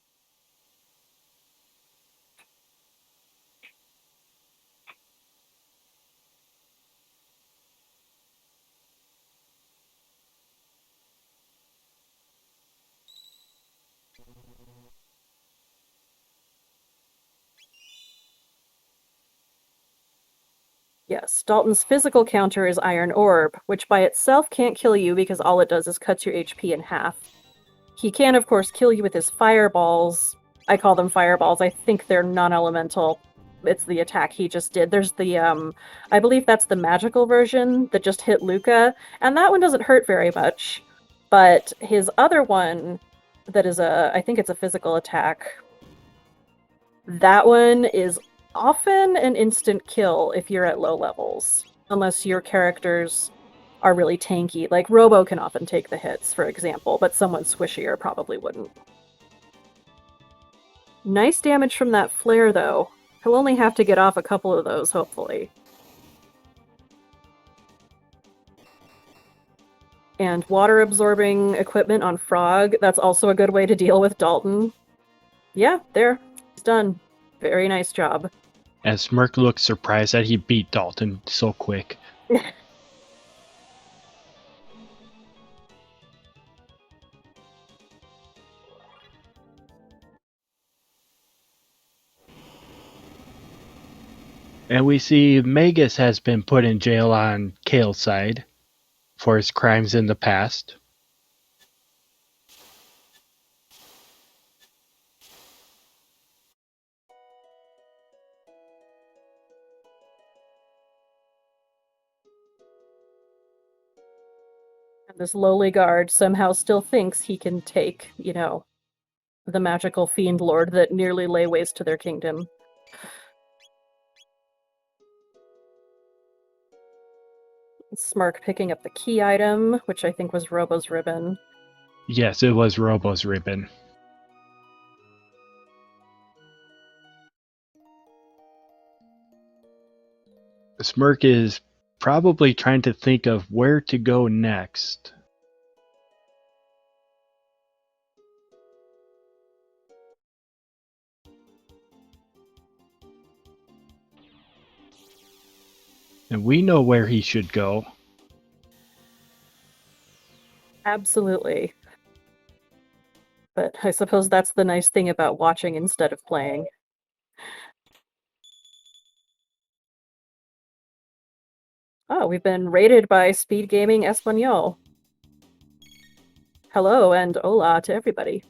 Speaker 2: Yes, Dalton's physical counter is Iron Orb, which by itself can't kill you because all it does is cuts your HP in half. He can, of course, kill you with his fireballs. I call them fireballs. I think they're non-elemental. It's the attack he just did. There's the, I believe that's the magical version that just hit Luca, and that one doesn't hurt very much. But his other one, that is I think it's a physical attack, that one is often an instant kill if you're at low levels, unless your characters are really tanky. Like Robo can often take the hits, for example, but someone squishier probably wouldn't. Nice damage from that flare, though. He'll only have to get off a couple of those, hopefully. And water-absorbing equipment on Frog, that's also a good way to deal with Dalton. Yeah, there. He's done. Very nice job.
Speaker 1: And Smirk looks surprised that he beat Dalton so quick. And we see Magus has been put in jail on Kale's side for his crimes in the past.
Speaker 2: And this lowly guard somehow still thinks he can take, you know, the magical fiend lord that nearly lay waste to their kingdom. Smirk picking up the key item, which I think was Robo's ribbon.
Speaker 1: Yes, it was Robo's ribbon. Smirk is probably trying to think of where to go next. And we know where he should go.
Speaker 2: Absolutely. But I suppose that's the nice thing about watching instead of playing. Oh, we've been raided by SpeedGaming Espanol. Hello and hola to everybody.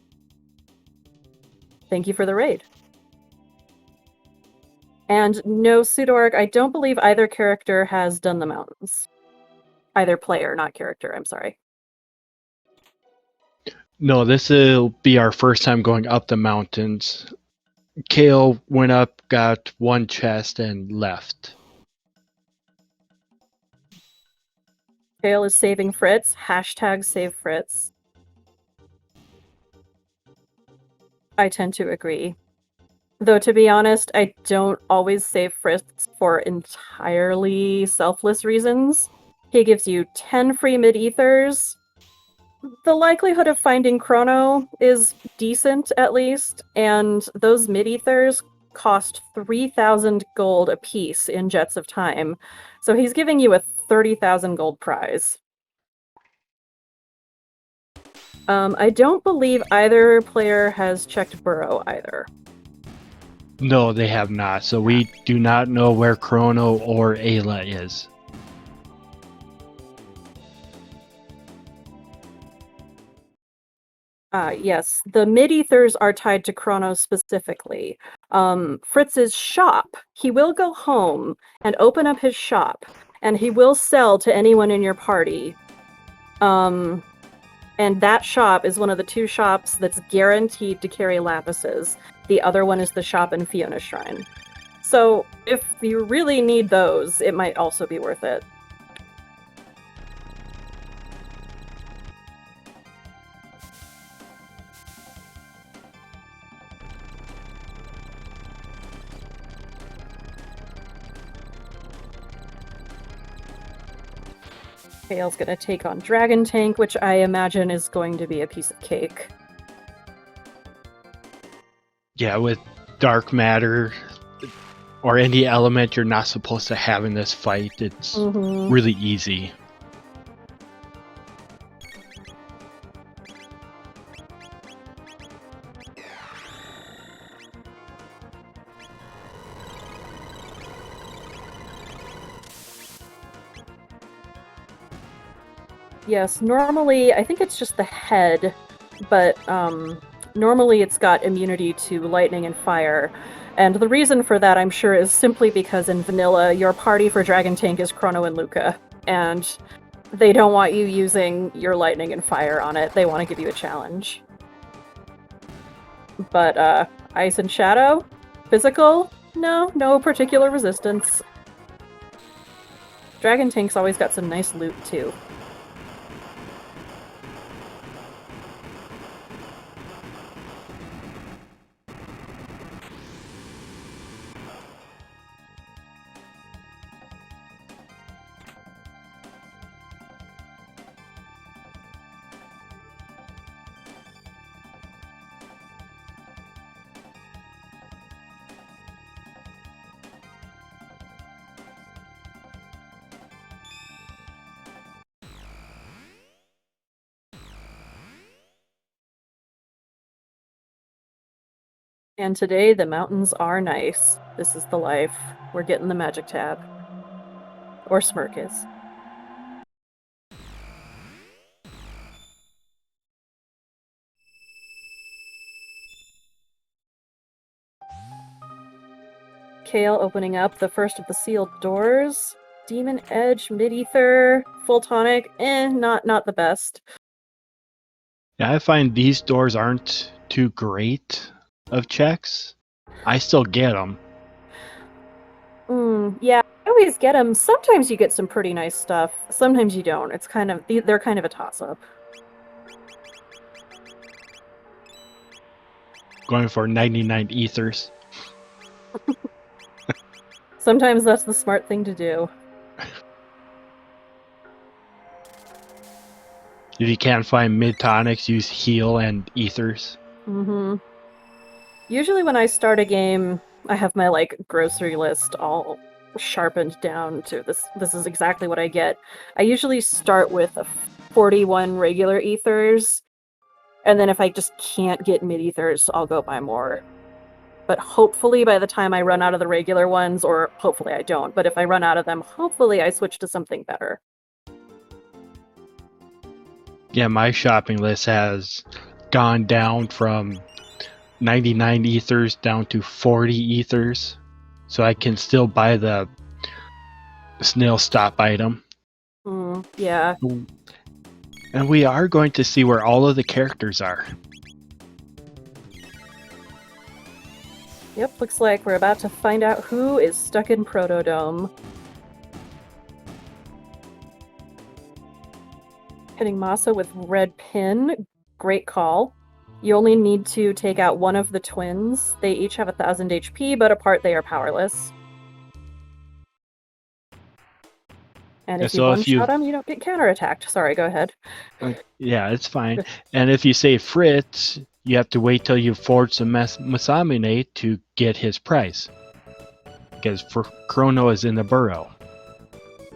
Speaker 2: Thank you for the raid. And no, Pseudo-Arc, I don't believe either character has done the mountains. Either player, not character, I'm sorry.
Speaker 1: No, this will be our first time going up the mountains. Kale went up, got one chest, and left.
Speaker 2: Kale is saving Fritz. Hashtag save Fritz. I tend to agree. Though, to be honest, I don't always save Fritz for entirely selfless reasons. He gives you 10 free mid-ethers. The likelihood of finding Chrono is decent, at least, and those mid-ethers cost 3,000 gold apiece in Jets of Time, so he's giving you a 30,000 gold prize. I don't believe either player has checked Burrow either.
Speaker 1: No, they have not, so we do not know where Chrono or Ayla is.
Speaker 2: Yes, the mid-ethers are tied to Chrono specifically. Fritz's shop, he will go home and open up his shop, and he will sell to anyone in your party. And that shop is one of the two shops that's guaranteed to carry lapises. The other one is the shop in Fiona Shrine. So if you really need those, it might also be worth it. Kale's gonna take on Dragon Tank, which I imagine is going to be a piece of cake.
Speaker 1: Yeah, with dark matter or any element you're not supposed to have in this fight, it's really easy.
Speaker 2: Yes, normally, I think it's just the head, but normally it's got immunity to lightning and fire. And the reason for that, I'm sure, is simply because in vanilla, your party for Dragon Tank is Chrono and Luca, and they don't want you using your lightning and fire on it. They want to give you a challenge. But Ice and Shadow? Physical? No particular resistance. Dragon Tank's always got some nice loot, too. And today, the mountains are nice. This is the life. We're getting the magic tab. Or Smirk is. Kale opening up the first of the sealed doors. Demon Edge, Mid-Ether, Full Tonic, not the best.
Speaker 1: Yeah, I find these doors aren't too great of checks. I still get them.
Speaker 2: Yeah, I always get them. Sometimes you get some pretty nice stuff. Sometimes you don't. It's kind of, they're kind of a toss-up.
Speaker 1: Going for 99 ethers.
Speaker 2: Sometimes that's the smart thing to do.
Speaker 1: If you can't find mid-tonics, use heal and ethers.
Speaker 2: Usually when I start a game, I have my, like, grocery list all sharpened down to this is exactly what I get. I usually start with 41 regular ethers, and then if I just can't get mid-ethers, I'll go buy more. But hopefully by the time I run out of the regular ones, or hopefully I don't, but if I run out of them, hopefully I switch to something better.
Speaker 1: Yeah, my shopping list has gone down from 99 ethers down to 40 ethers. So I can still buy the snail stop item.
Speaker 2: Yeah.
Speaker 1: And we are going to see where all of the characters are.
Speaker 2: Yep, looks like we're about to find out who is stuck in Protodome. Hitting Masa with red pin. Great call. You only need to take out one of the twins. They each have 1,000 HP, but apart they are powerless. And if you one-shot them, you don't get counterattacked. Sorry, go ahead.
Speaker 1: Yeah, it's fine. And if you save Fritz, you have to wait till you forge the Masamune to get his prize. Because Chrono is in the burrow.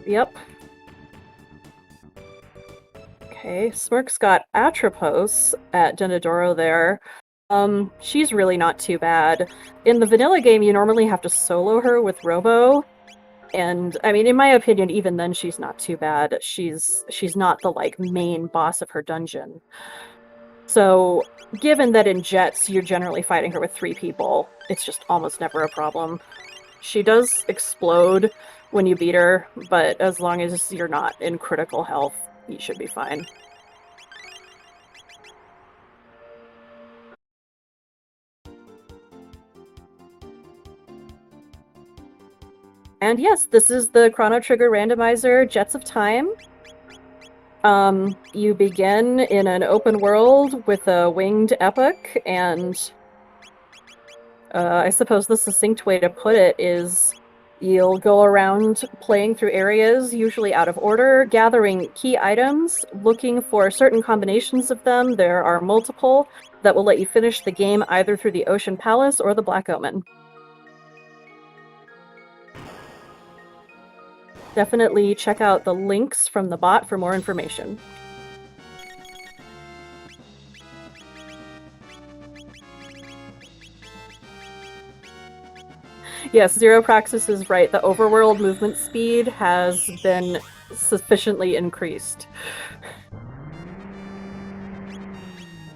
Speaker 2: Yep. Okay, Smirk's got Atropos at Dendodoro there. She's really not too bad. In the vanilla game, you normally have to solo her with Robo. And, I mean, in my opinion, even then she's not too bad. She's not the, like, main boss of her dungeon. So, given that in Jets you're generally fighting her with 3 people, it's just almost never a problem. She does explode when you beat her, but as long as you're not in critical health, you should be fine. And yes, this is the Chrono Trigger Randomizer Jets of Time. You begin in an open world with a winged epic, and I suppose the succinct way to put it is You'll go around playing through areas, usually out of order, gathering key items, looking for certain combinations of them. There are multiple that will let you finish the game either through the Ocean Palace or the Black Omen. Definitely check out the links from the bot for more information. Yes, Zero Praxis is right. The overworld movement speed has been sufficiently increased.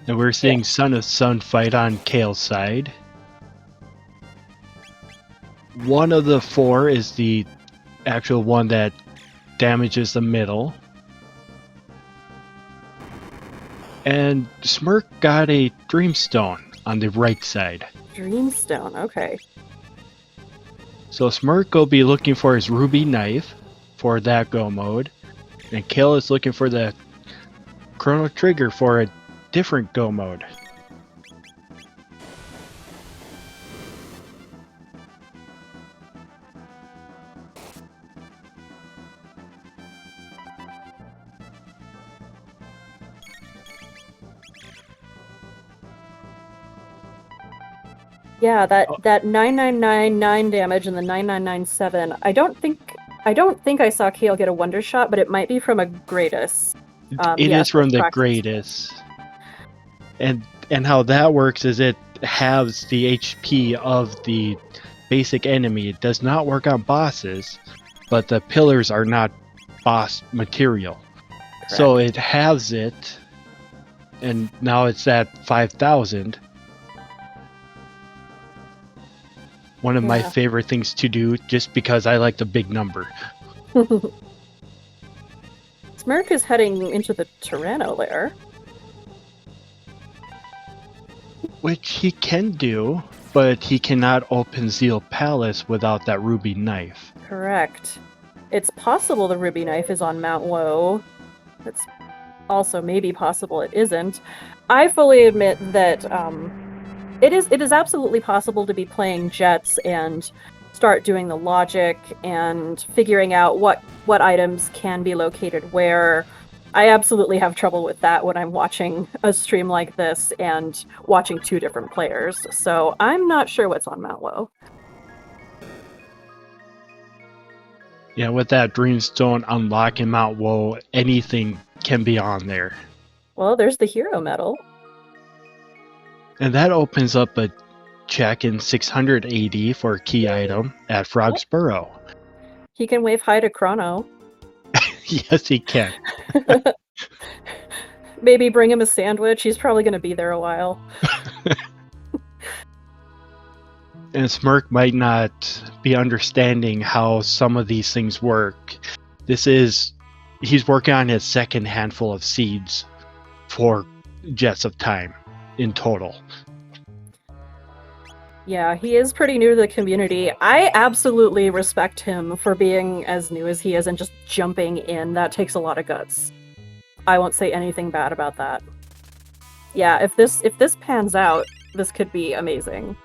Speaker 1: And we're seeing Son of Sun fight on Kale's side. One of the 4 is the actual one that damages the middle. And Smirk got a Dreamstone on the right side.
Speaker 2: Dreamstone, okay.
Speaker 1: So Smirk will be looking for his Ruby Knife for that go mode. And Kale is looking for the Chrono Trigger for a different go mode.
Speaker 2: Yeah, that 9999 damage and the 9997. I don't think I saw Kale get a Wonder Shot, but it might be from a Greatest.
Speaker 1: It is from the Greatest. And how that works is it halves the HP of the basic enemy. It does not work on bosses, but the pillars are not boss material. Correct. So it halves it, and now it's at 5,000. One of my favorite things to do, just because I like the big number.
Speaker 2: Smirk is heading into the Tyranno lair.
Speaker 1: Which he can do, but he cannot open Zeal Palace without that Ruby Knife.
Speaker 2: Correct. It's possible the Ruby Knife is on Mount Woe. It's also maybe possible it isn't. I fully admit that it is absolutely possible to be playing Jets and start doing the logic and figuring out what items can be located where. I absolutely have trouble with that when I'm watching a stream like this and watching 2 different players, so I'm not sure what's on Mount Woe.
Speaker 1: Yeah, with that Dreamstone unlocking Mount Woe, anything can be on there.
Speaker 2: Well, there's the Hero Medal.
Speaker 1: And that opens up a check in 680 for a key item at Frog's Burrow.
Speaker 2: He can wave hi to Chrono.
Speaker 1: Yes, he can.
Speaker 2: Maybe bring him a sandwich. He's probably going to be there a while.
Speaker 1: And Smirk might not be understanding how some of these things work. He's working on his second handful of seeds for Jets of Time in total.
Speaker 2: Yeah, he is pretty new to the community. I absolutely respect him for being as new as he is and just jumping in. That takes a lot of guts. I won't say anything bad about that. Yeah, if this pans out, this could be amazing.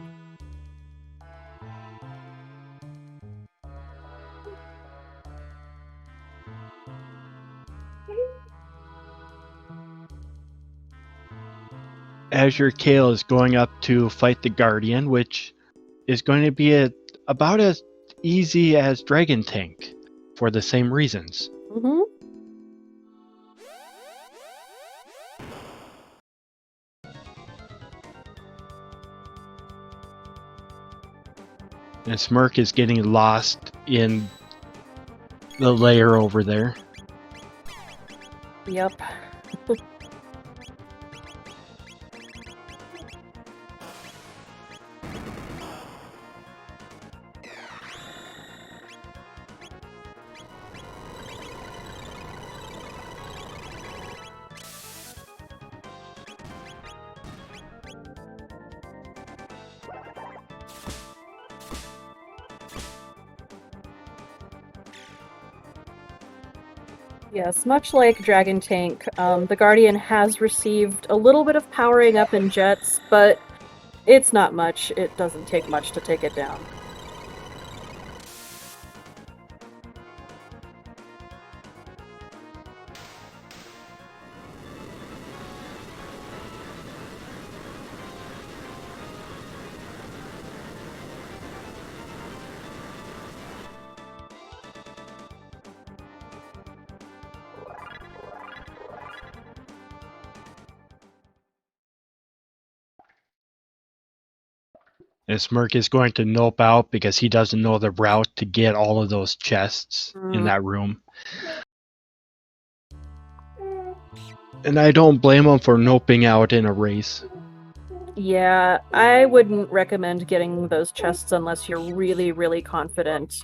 Speaker 1: AzureCale is going up to fight the Guardian, which is going to be about as easy as Dragon Tank for the same reasons.
Speaker 2: Mm-hmm.
Speaker 1: And Smirk is getting lost in the layer over there.
Speaker 2: Yep. Yes, much like Dragon Tank, the Guardian has received a little bit of powering up in Jets, but it's not much. It doesn't take much to take it down.
Speaker 1: And Smirk is going to nope out because he doesn't know the route to get all of those chests in that room. And I don't blame him for noping out in a race.
Speaker 2: Yeah, I wouldn't recommend getting those chests unless you're really, really confident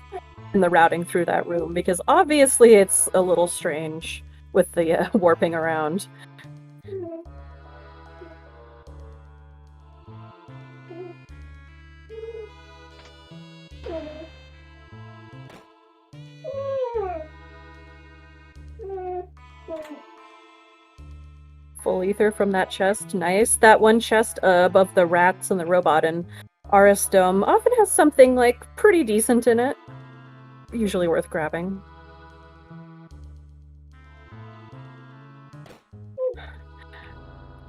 Speaker 2: in the routing through that room, because obviously it's a little strange with the warping around. Full ether from that chest, nice. That one chest above the rats and the robot in Aris Dome often has something like pretty decent in it. Usually worth grabbing.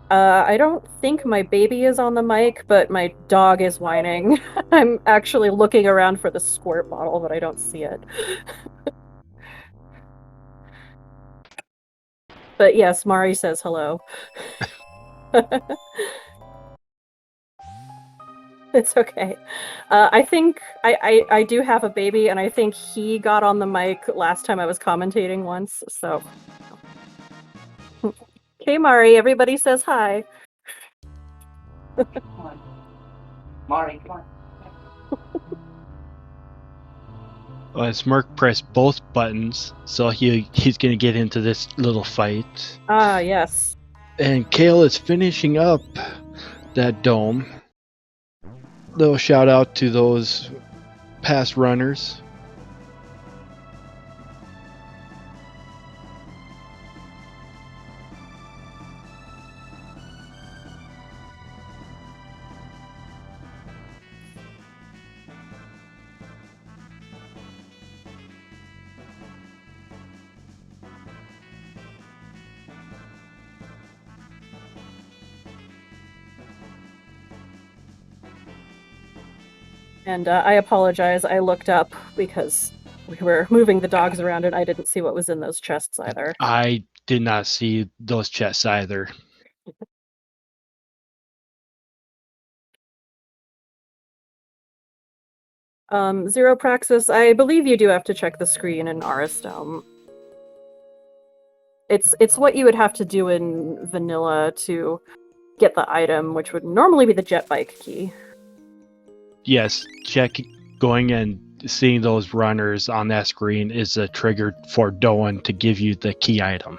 Speaker 2: I don't think my baby is on the mic, but my dog is whining. I'm actually looking around for the squirt bottle, but I don't see it. But yes, Mari says hello. It's okay. I think I do have a baby, and I think he got on the mic last time I was commentating once, so... Okay, Mari, everybody says hi.
Speaker 3: Come on. Mari, come on.
Speaker 1: Smirk pressed both buttons, so he's going to get into this little fight.
Speaker 2: Ah, yes.
Speaker 1: And Kale is finishing up that dome. Little shout out to those past runners.
Speaker 2: And I apologize, I looked up because we were moving the dogs around and I didn't see what was in those chests either.
Speaker 1: I did not see those chests either.
Speaker 2: Zero Praxis, I believe you do have to check the screen in Aris Dome. It's what you would have to do in vanilla to get the item, which would normally be the jet bike key.
Speaker 1: Yes, going and seeing those runners on that screen is a trigger for Doan to give you the key item.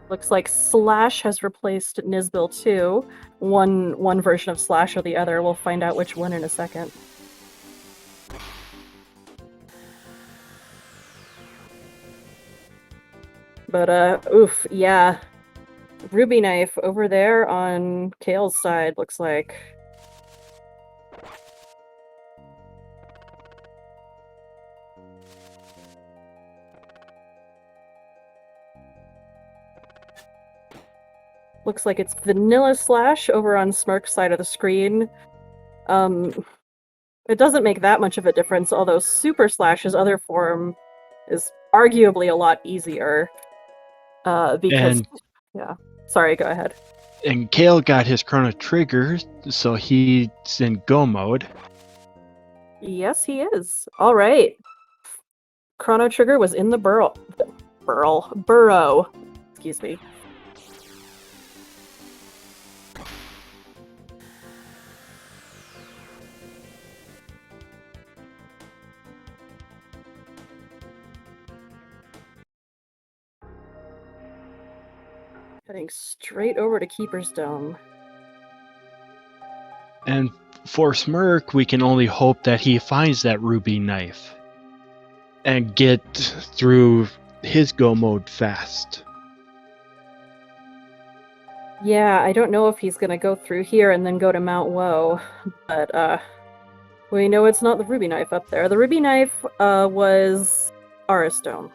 Speaker 2: Looks like Slash has replaced Nizbil too. One version of Slash or the other. We'll find out which one in a second. But oof, yeah. Ruby Knife over there on Kale's side looks like. Looks like it's Vanilla Slash over on Smirk's side of the screen. It doesn't make that much of a difference, although Super Slash's other form is arguably a lot easier. Because... yeah. Sorry, go ahead.
Speaker 1: And Kale got his Chrono Trigger, so he's in go mode.
Speaker 2: Yes, he is. All right. Chrono Trigger was in the burrow. Excuse me. Heading straight over to Keeper's Dome.
Speaker 1: And for Smirk, we can only hope that he finds that ruby knife and get through his go mode fast.
Speaker 2: Yeah, I don't know if he's gonna go through here and then go to Mount Woe, but we know it's not the ruby knife up there. The ruby knife was Aris Dome.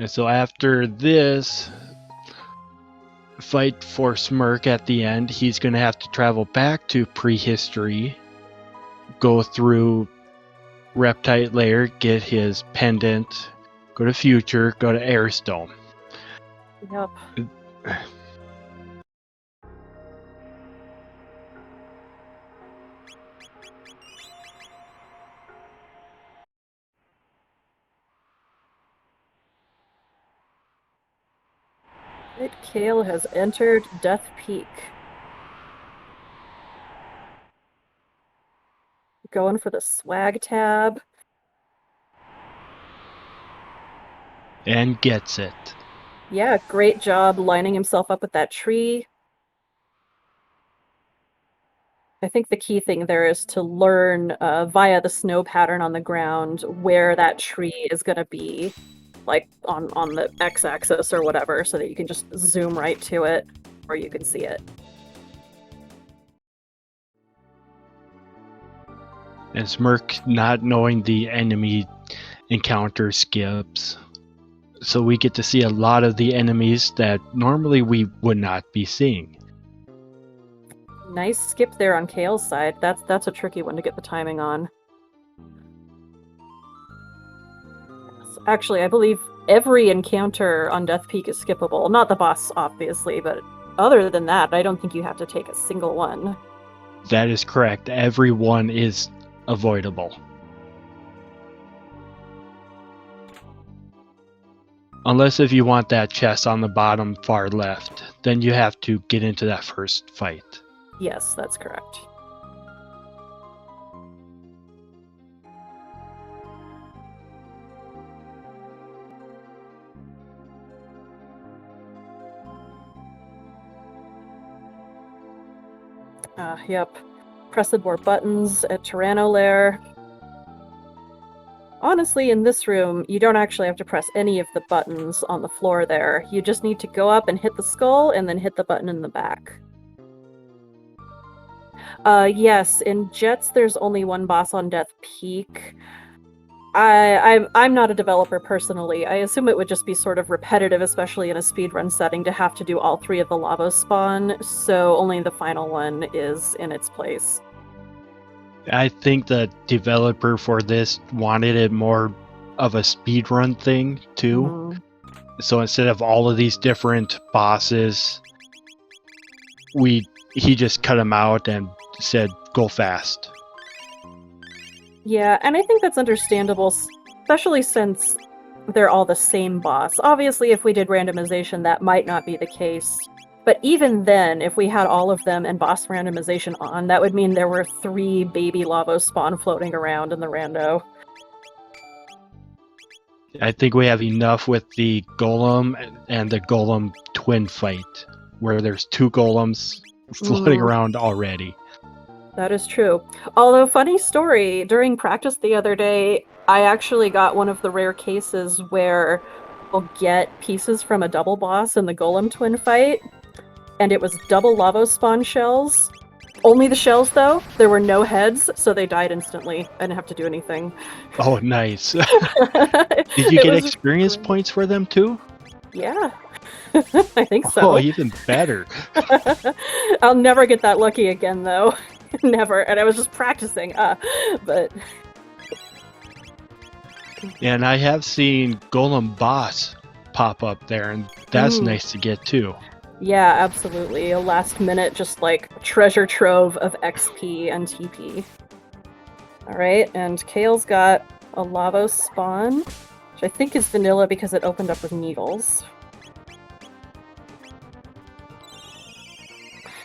Speaker 1: And so after this fight for Smirk at the end, he's going to have to travel back to prehistory, go through Reptite Layer, get his pendant, go to future, go to Airstone.
Speaker 2: Yep. SGLIVE has entered Death Peak. Going for the swag tab.
Speaker 1: And gets it.
Speaker 2: Yeah, great job lining himself up with that tree. I think the key thing there is to learn via the snow pattern on the ground where that tree is going to be, like on the x-axis or whatever, so that you can just zoom right to it, or you can see it.
Speaker 1: And Smirk not knowing the enemy encounter skips. So we get to see a lot of the enemies that normally we would not be seeing.
Speaker 2: Nice skip there on Kale's side. That's a tricky one to get the timing on. Actually, I believe every encounter on Death Peak is skippable. Not the boss, obviously, but other than that, I don't think you have to take a single one.
Speaker 1: That is correct. Every one is avoidable. Unless if you want that chest on the bottom far left, then you have to get into that first fight.
Speaker 2: Yes, that's correct. Yep. Press the more buttons at Chrono lair. Honestly, in this room, you don't actually have to press any of the buttons on the floor there. You just need to go up and hit the skull, and then hit the button in the back. Yes, in Jets, there's only one boss on Death Peak. I'm not a developer personally. I assume it would just be sort of repetitive, especially in a speedrun setting, to have to do all three of the lava spawn, so only the final one is in its place.
Speaker 1: I think the developer for this wanted it more of a speedrun thing, too.
Speaker 2: Mm-hmm.
Speaker 1: So instead of all of these different bosses, he just cut them out and said, go fast.
Speaker 2: Yeah, and I think that's understandable, especially since they're all the same boss. Obviously, if we did randomization, that might not be the case. But even then, if we had all of them and boss randomization on, that would mean there were 3 baby lava spawn floating around in the rando.
Speaker 1: I think we have enough with the golem and the golem twin fight, where there's 2 golems floating around already.
Speaker 2: That is true. Although, funny story, during practice the other day, I actually got one of the rare cases where we'll get pieces from a double boss in the golem twin fight, and it was double lava spawn shells. Only the shells, though. There were no heads, so they died instantly. I didn't have to do anything.
Speaker 1: Oh, nice. Did you get experience points for them, too?
Speaker 2: Yeah. I think so.
Speaker 1: Oh, even better.
Speaker 2: I'll never get that lucky again, though. Never. And I was just practicing. But...
Speaker 1: And I have seen Golem Boss pop up there, and that's nice to get, too.
Speaker 2: Yeah, absolutely. A last minute, just like treasure trove of XP and TP. Alright, and Kale's got a lava spawn, which I think is vanilla because it opened up with needles.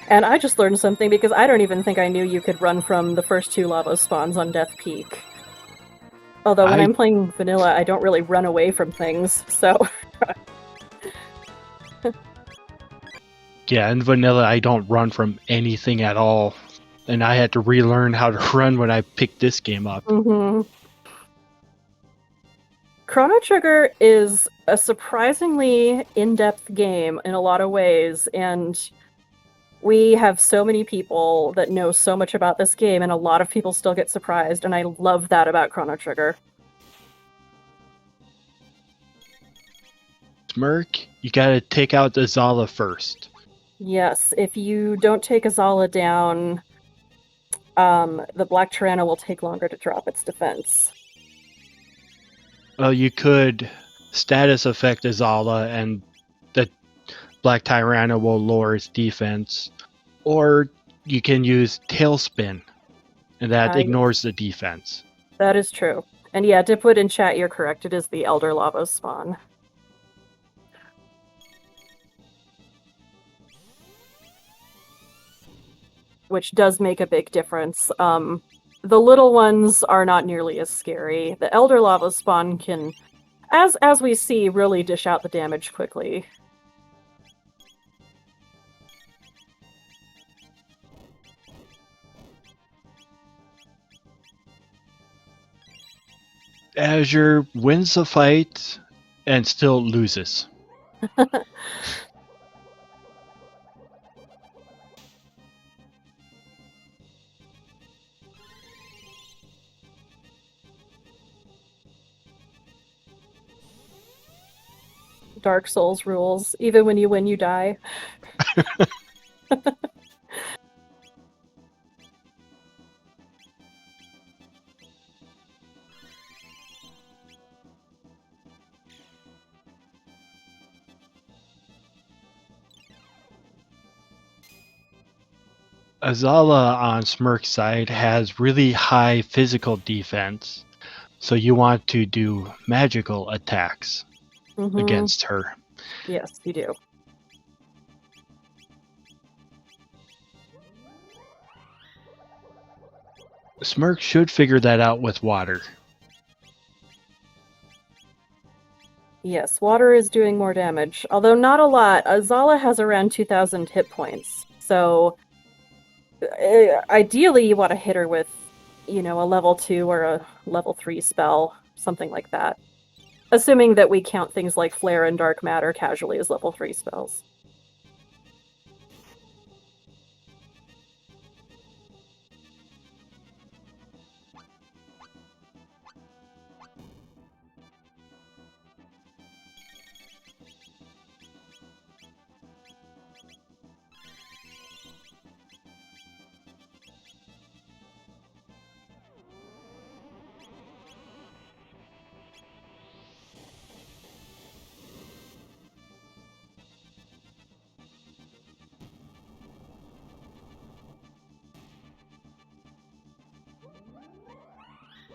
Speaker 2: And I just learned something because I don't even think I knew you could run from the first 2 lava spawns on Death Peak. Although when I'm playing vanilla, I don't really run away from things, so...
Speaker 1: Yeah, in vanilla, I don't run from anything at all. And I had to relearn how to run when I picked this game up.
Speaker 2: Chrono Trigger is a surprisingly in-depth game in a lot of ways, and we have so many people that know so much about this game, and a lot of people still get surprised, and I love that about Chrono Trigger.
Speaker 1: Smirk, you gotta take out the Zala first.
Speaker 2: Yes, if you don't take Azala down, the Black Tyranno will take longer to drop its defense.
Speaker 1: Well, you could status effect Azala and the Black Tyranno will lower its defense. Or you can use Tailspin, and that ignores the defense.
Speaker 2: That is true. And yeah, Dipwood in chat, you're correct. It is the Elder Lava spawn. Which does make a big difference. The little ones are not nearly as scary. The Elder Lava spawn can, as we see, really dish out the damage quickly.
Speaker 1: Azure wins the fight and still loses.
Speaker 2: Dark Souls rules. Even when you win, you die.
Speaker 1: Azala on Smirk's side has really high physical defense, so you want to do magical attacks against her.
Speaker 2: Yes, you do.
Speaker 1: Smirk should figure that out with water.
Speaker 2: Yes, water is doing more damage, although not a lot. Azala has around 2,000 hit points, so ideally you want to hit her with, a level 2 or a level 3 spell, something like that. Assuming that we count things like Flare and Dark Matter casually as level 3 spells.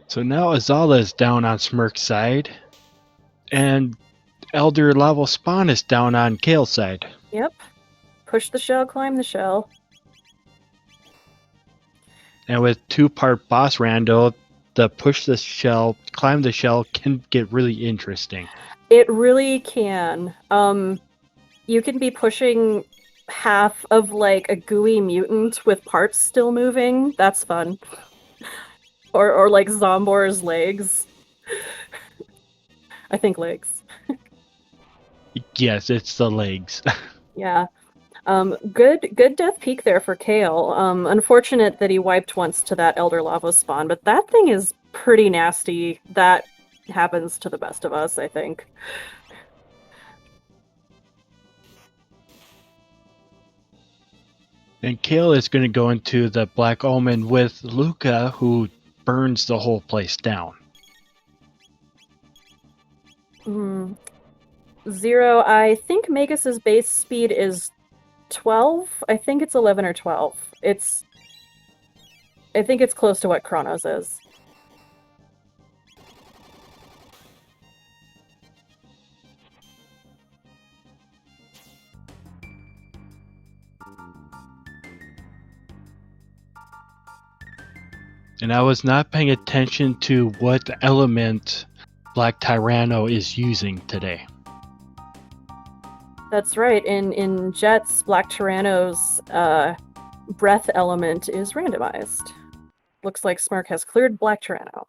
Speaker 1: So now Azala is down on Smirk's side, and Elder Lava Spawn is down on Kale's side.
Speaker 2: Yep. Push the shell, climb the shell.
Speaker 1: And with two-part boss rando, the push the shell, climb the shell can get really interesting.
Speaker 2: It really can. You can be pushing half of like a gooey mutant with parts still moving. That's fun. Or like Zombor's legs. I think legs.
Speaker 1: Yes, it's the legs.
Speaker 2: Yeah. Good death peak there for Kale. Unfortunate that he wiped once to that Elder Lava spawn, but that thing is pretty nasty. That happens to the best of us, I think.
Speaker 1: And Kale is going to go into the Black Omen with Luca, who burns the whole place down.
Speaker 2: Zero, I think Magus's base speed is 12. I think it's 11 or 12. I think it's close to what Chrono's is.
Speaker 1: And I was not paying attention to what element Black Tyranno is using today.
Speaker 2: That's right. In Jet's, Black Tyranno's breath element is randomized. Looks like Smirk has cleared Black Tyranno.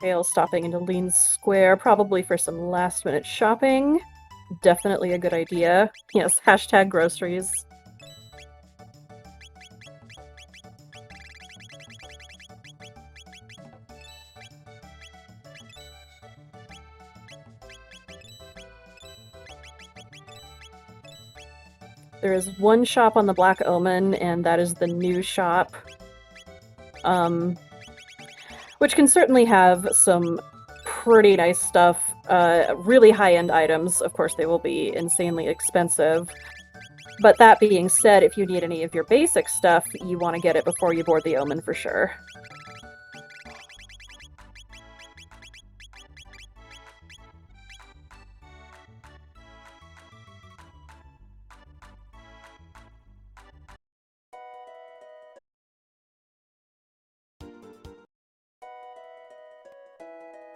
Speaker 2: Kale stopping into Lean Square, probably for some last-minute shopping. Definitely a good idea. Yes, hashtag groceries. There is one shop on the Black Omen, and that is the new shop. Which can certainly have some pretty nice stuff. Really high-end items. Of course, they will be insanely expensive. But that being said, if you need any of your basic stuff, you want to get it before you board the Omen for sure.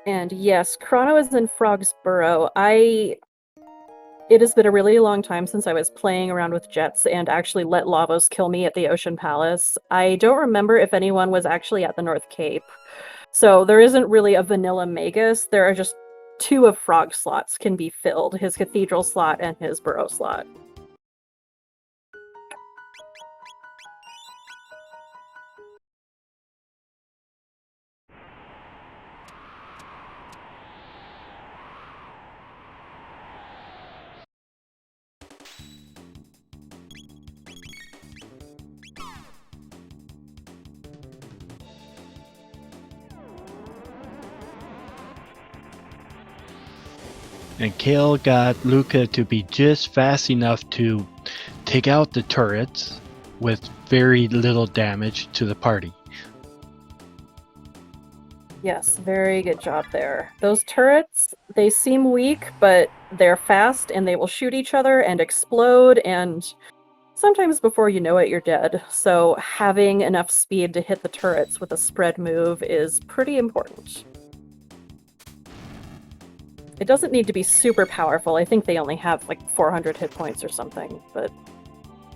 Speaker 2: And yes, Chrono is in Frog's Burrow. It has been a really long time since I was playing around with jets and actually let Lavos kill me at the Ocean Palace. I don't remember if anyone was actually at the North Cape. So there isn't really a vanilla Magus. There are just 2 of Frog's slots can be filled, his Cathedral slot and his Burrow slot.
Speaker 1: And Kale got Luca to be just fast enough to take out the turrets with very little damage to the party.
Speaker 2: Yes, very good job there. Those turrets, they seem weak, but they're fast and they will shoot each other and explode, and sometimes before you know it, you're dead. So having enough speed to hit the turrets with a spread move is pretty important. It doesn't need to be super powerful. I think they only have like 400 hit points or something, but...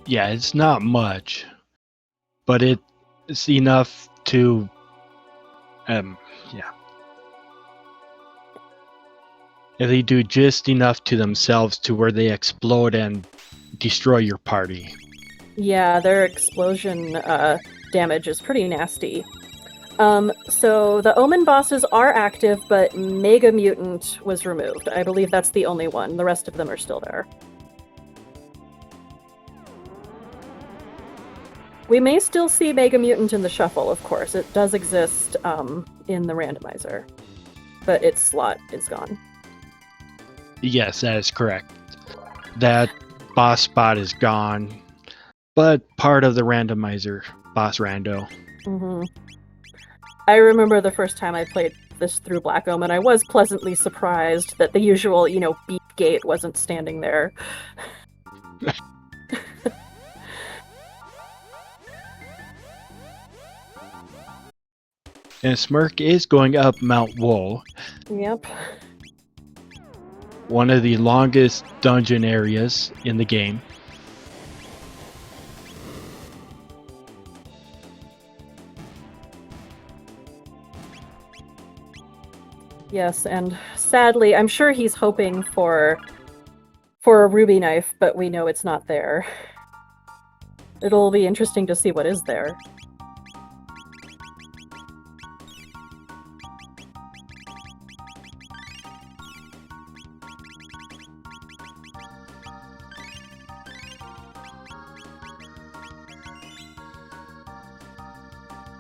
Speaker 1: Yeah, it's not much, but it's enough to... yeah. If they do just enough to themselves to where they explode and destroy your party.
Speaker 2: Yeah, their explosion damage is pretty nasty. So the Omen bosses are active, but Mega Mutant was removed. I believe that's the only one. The rest of them are still there. We may still see Mega Mutant in the shuffle, of course. It does exist in the randomizer, but its slot is gone.
Speaker 1: Yes, that is correct. That boss spot is gone, but part of the randomizer, boss rando.
Speaker 2: Mm-hmm. I remember the first time I played this through Black Omen, I was pleasantly surprised that the usual, beep gate wasn't standing there.
Speaker 1: And Smirk is going up Mount Woe.
Speaker 2: Yep.
Speaker 1: One of the longest dungeon areas in the game.
Speaker 2: Yes, and sadly, I'm sure he's hoping for a ruby knife, but we know it's not there. It'll be interesting to see what is there.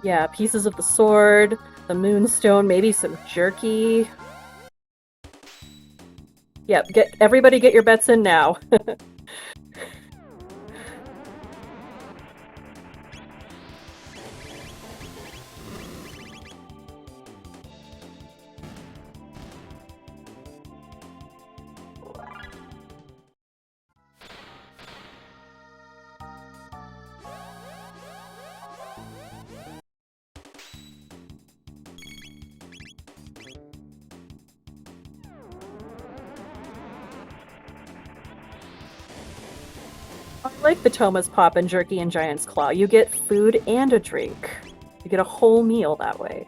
Speaker 2: Yeah, pieces of the sword, the moonstone, maybe some jerky. Yep, everybody get your bets in now. I like the Thomas Pop and Jerky and Giant's Claw. You get food and a drink. You get a whole meal that way.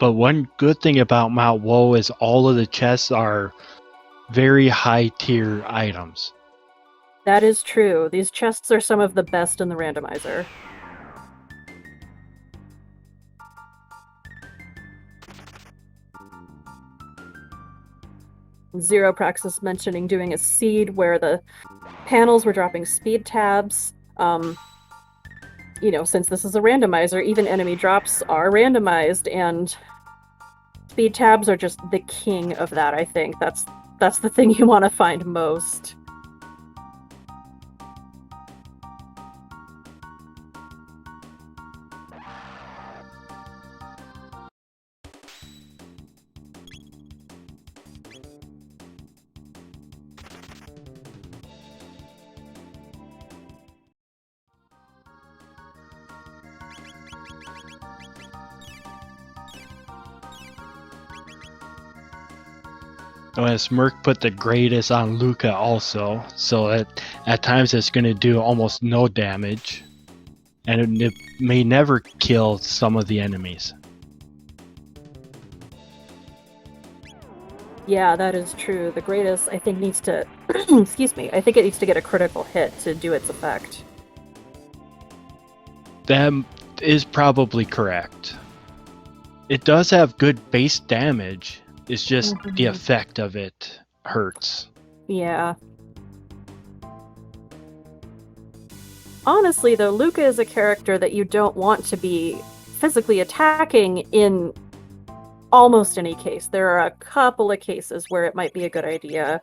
Speaker 1: But one good thing about Mount Woe is all of the chests are very high tier items.
Speaker 2: That is true. These chests are some of the best in the randomizer. Zero Praxis mentioning doing a seed where the panels were dropping speed tabs. You know, since this is a randomizer, even enemy drops are randomized, and speed tabs are just the king of that, I think. That's the thing you want to find most.
Speaker 1: And Smirk put the greatest on Luca also, so that at times it's going to do almost no damage, and it may never kill some of the enemies.
Speaker 2: Yeah, that is true. The greatest, I think, needs to... excuse me. I think it needs to get a critical hit to do its effect.
Speaker 1: That is probably correct. It does have good base damage. It's just the effect of it hurts.
Speaker 2: Yeah. Honestly, though, Luca is a character that you don't want to be physically attacking in almost any case. There are a couple of cases where it might be a good idea.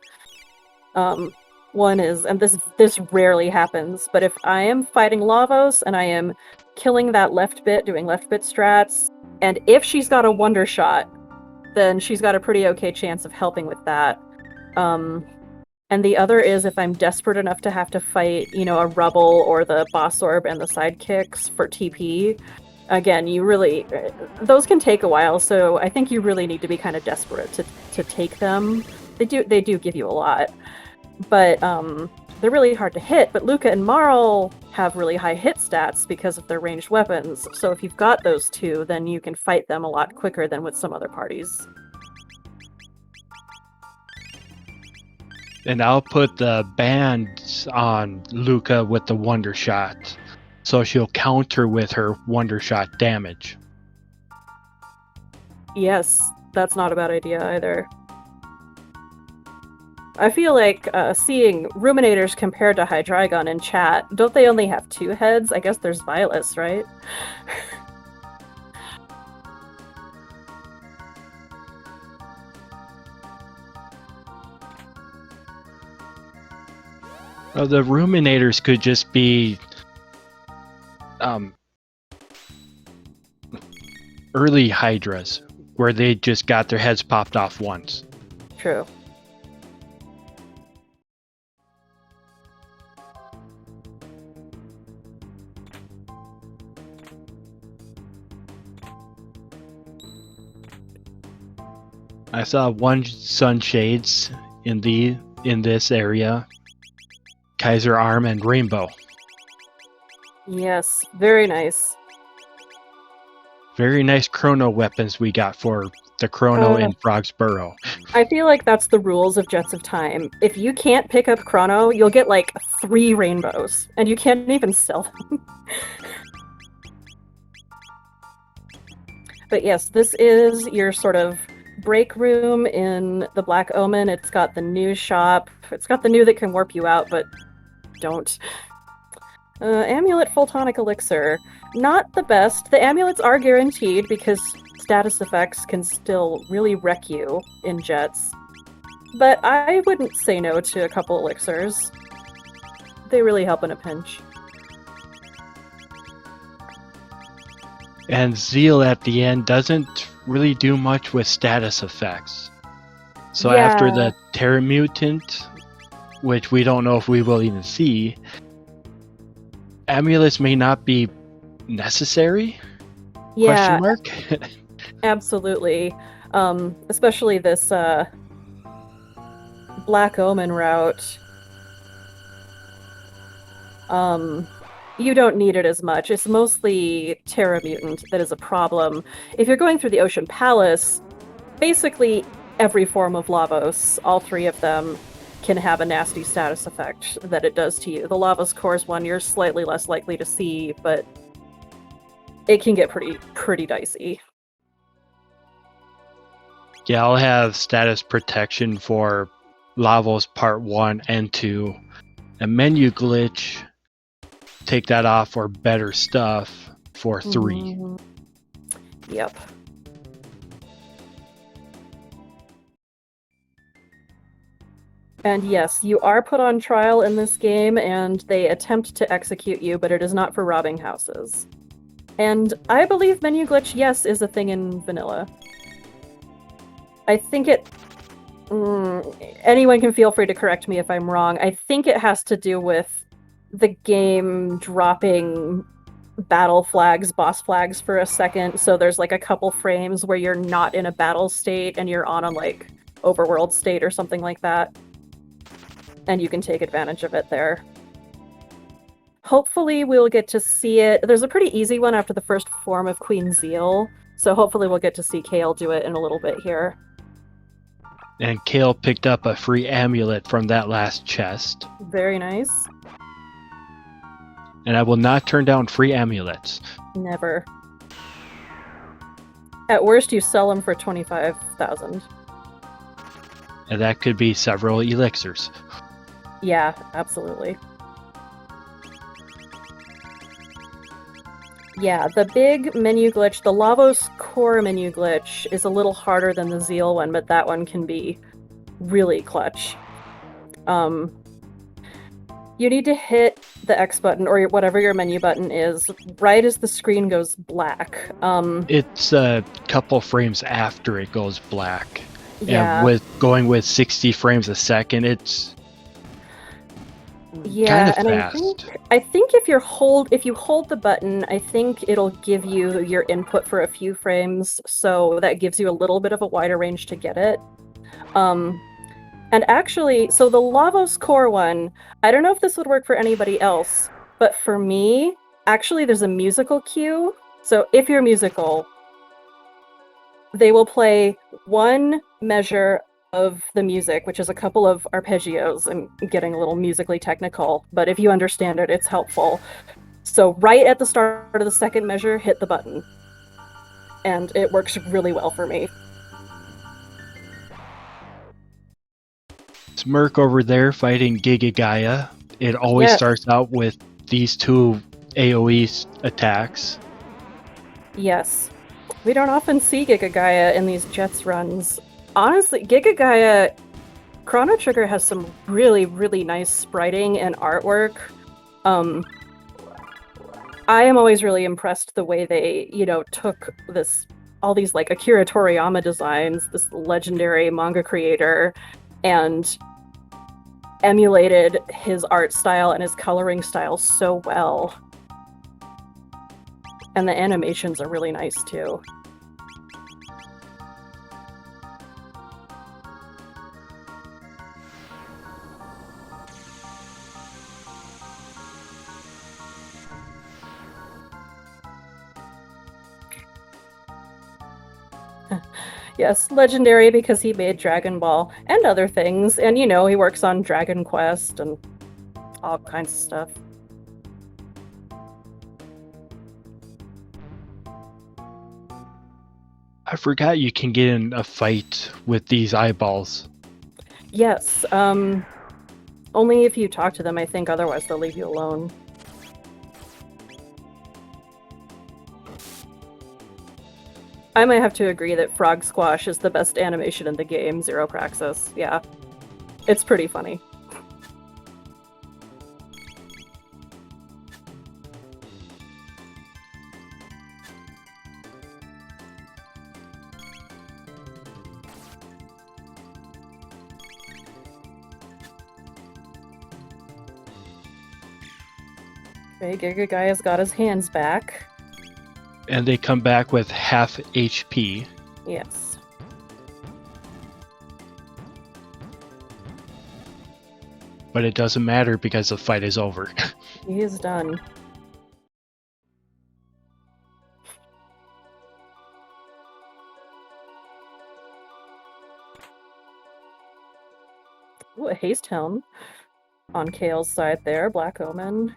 Speaker 2: One is, and this rarely happens, but if I am fighting Lavos and I am killing that left bit, doing left bit strats, and if she's got a wonder shot, then she's got a pretty okay chance of helping with that. And the other is if I'm desperate enough to have to fight, you know, a Rubble or the Boss Orb and the sidekicks for TP. Again, you really... those can take a while, so I think you really need to be kind of desperate to take them. They do give you a lot. But they're really hard to hit, but Luca and Marl have really high hit stats because of their ranged weapons, so if you've got those two, then you can fight them a lot quicker than with some other parties.
Speaker 1: And I'll put the bands on Luca with the Wonder Shot, so she'll counter with her Wonder Shot damage.
Speaker 2: Yes, that's not a bad idea either. I feel like seeing Ruminators compared to Hydreigon in chat, don't they only have two heads? I guess there's Violus, right?
Speaker 1: Well, the Ruminators could just be early Hydras, where they just got their heads popped off once.
Speaker 2: True.
Speaker 1: I saw one Sunshades in this area, Kaiser Arm and Rainbow.
Speaker 2: Yes, very nice.
Speaker 1: Very nice Chrono weapons we got for the Chrono in Frog's Burrow.
Speaker 2: I feel like that's the rules of Jets of Time. If you can't pick up Chrono, you'll get like 3 rainbows, and you can't even sell them. But yes, this is your sort of break room in the Black Omen. It's got the new shop. It's got the new that can warp you out, but don't. Amulet Full Tonic Elixir. Not the best. The amulets are guaranteed because status effects can still really wreck you in Jets. But I wouldn't say no to a couple elixirs. They really help in a pinch.
Speaker 1: And Zeal at the end doesn't really do much with status effects. So after the Terra Mutant, which we don't know if we will even see, amulets may not be necessary?
Speaker 2: Yeah,
Speaker 1: Question mark?
Speaker 2: absolutely. Especially this Black Omen route. you don't need it as much. It's mostly Terra Mutant that is a problem. If you're going through the Ocean Palace, basically every form of Lavos, all three of them, can have a nasty status effect that it does to you. The Lavos Cores one you're slightly less likely to see, but it can get pretty dicey.
Speaker 1: Yeah, I'll have status protection for Lavos Part 1 and 2. A menu glitch, take that off for better stuff for 3.
Speaker 2: Yep. And yes, you are put on trial in this game, and they attempt to execute you, but it is not for robbing houses. And I believe menu glitch, yes, is a thing in vanilla. I think it... anyone can feel free to correct me if I'm wrong. I think it has to do with the game dropping battle flags, boss flags for a second, so there's like a couple frames where you're not in a battle state and you're on a like overworld state or something like that. And you can take advantage of it there. Hopefully we'll get to see it. There's a pretty easy one after the first form of Queen Zeal, so hopefully we'll get to see Kale do it in a little bit here.
Speaker 1: And Kale picked up a free amulet from that last chest.
Speaker 2: Very nice.
Speaker 1: And I will not turn down free amulets.
Speaker 2: Never. At worst, you sell them for 25,000.
Speaker 1: And that could be several elixirs.
Speaker 2: Yeah, absolutely. Yeah, the big menu glitch, the Lavos core menu glitch, is a little harder than the Zeal one, but that one can be really clutch. You need to hit the X button, or whatever your menu button is, right as the screen goes black.
Speaker 1: It's a couple frames after it goes black.
Speaker 2: Yeah.
Speaker 1: And with going with 60 frames a second, it's
Speaker 2: yeah,
Speaker 1: kind of
Speaker 2: and
Speaker 1: fast.
Speaker 2: I think if you hold the button, I think it'll give you your input for a few frames, so that gives you a little bit of a wider range to get it. And actually, so the Lavos core one, I don't know if this would work for anybody else, but for me, actually there's a musical cue. So if you're musical, they will play one measure of the music, which is a couple of arpeggios. I'm getting a little musically technical, but if you understand it, it's helpful. So right at the start of the second measure, hit the button. And it works really well for me.
Speaker 1: Smirk over there fighting Giga Gaia. It always starts out with these two AoE attacks.
Speaker 2: Yes. We don't often see Giga Gaia in these Jets runs. Honestly, Giga Gaia, Chrono Trigger has some really, really nice spriting and artwork. I am always really impressed the way they, took all these like Akira Toriyama designs, this legendary manga creator, and emulated his art style and his coloring style so well. And the animations are really nice too. Yes, legendary because he made Dragon Ball and other things, and he works on Dragon Quest and all kinds of stuff.
Speaker 1: I forgot you can get in a fight with these eyeballs.
Speaker 2: Yes, only if you talk to them, I think, otherwise they'll leave you alone. I might have to agree that Frog Squash is the best animation in the game, Zero Praxis. Yeah. It's pretty funny. Okay, Giga Gaia's got his hands back.
Speaker 1: And they come back with half HP.
Speaker 2: Yes.
Speaker 1: But it doesn't matter because the fight is over.
Speaker 2: He is done. Haste Helm on Kale's side there, Black Omen.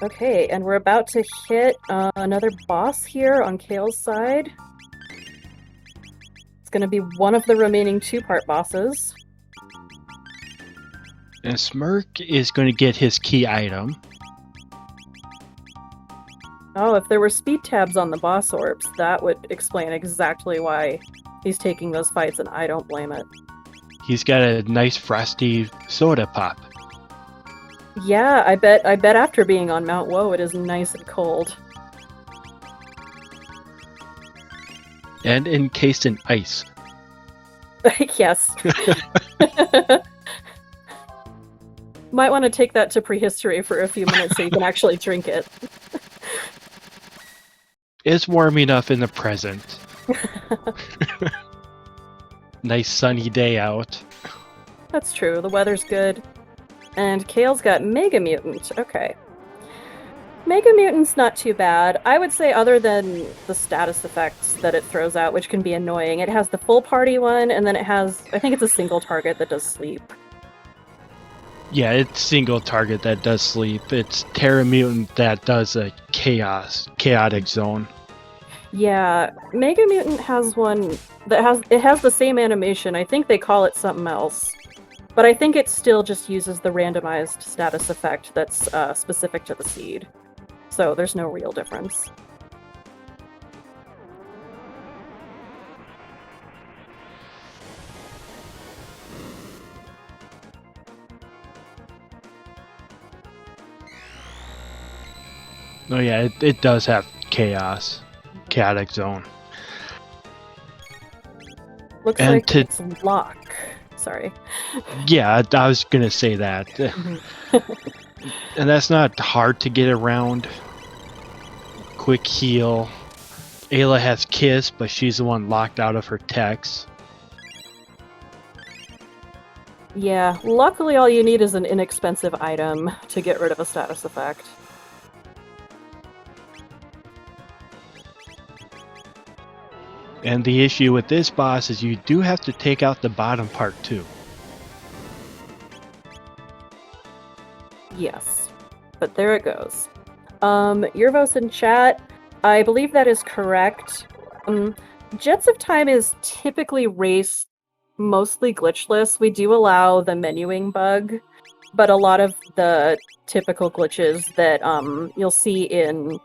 Speaker 2: Okay, and we're about to hit another boss here on Kale's side. It's going to be one of the remaining 2-part bosses.
Speaker 1: And Smirk is going to get his key item.
Speaker 2: Oh, if there were speed tabs on the boss orbs, that would explain exactly why he's taking those fights, and I don't blame it.
Speaker 1: He's got a nice frosty soda pop.
Speaker 2: Yeah, I bet after being on Mount Woe, it is nice and cold.
Speaker 1: And encased in ice.
Speaker 2: Yes. Might want to take that to prehistory for a few minutes so you can actually drink it.
Speaker 1: It's warm enough in the present. Nice sunny day out.
Speaker 2: That's true, the weather's good. And Kale's got Mega Mutant. Okay. Mega Mutant's not too bad. I would say other than the status effects that it throws out, which can be annoying, it has the full party one, and then it has, I think it's a single target that does sleep.
Speaker 1: Yeah, it's single target that does sleep. It's Terra Mutant that does a chaotic zone.
Speaker 2: Yeah, Mega Mutant has one that has the same animation. I think they call it something else. But I think it still just uses the randomized status effect that's specific to the seed. So there's no real difference.
Speaker 1: Oh yeah, it does have chaotic zone.
Speaker 2: Looks
Speaker 1: And
Speaker 2: like it's lock. Sorry.
Speaker 1: Yeah, I was gonna say that. And that's not hard to get around. Quick heal. Ayla has Kiss, but she's the one locked out of her techs.
Speaker 2: Yeah, luckily all you need is an inexpensive item to get rid of a status effect.
Speaker 1: And the issue with this boss is you do have to take out the bottom part too.
Speaker 2: Yes, but there it goes. Yervos in chat, I believe that is correct. Jets of Time is typically raced mostly glitchless. We do allow the menuing bug, but a lot of the typical glitches that you'll see in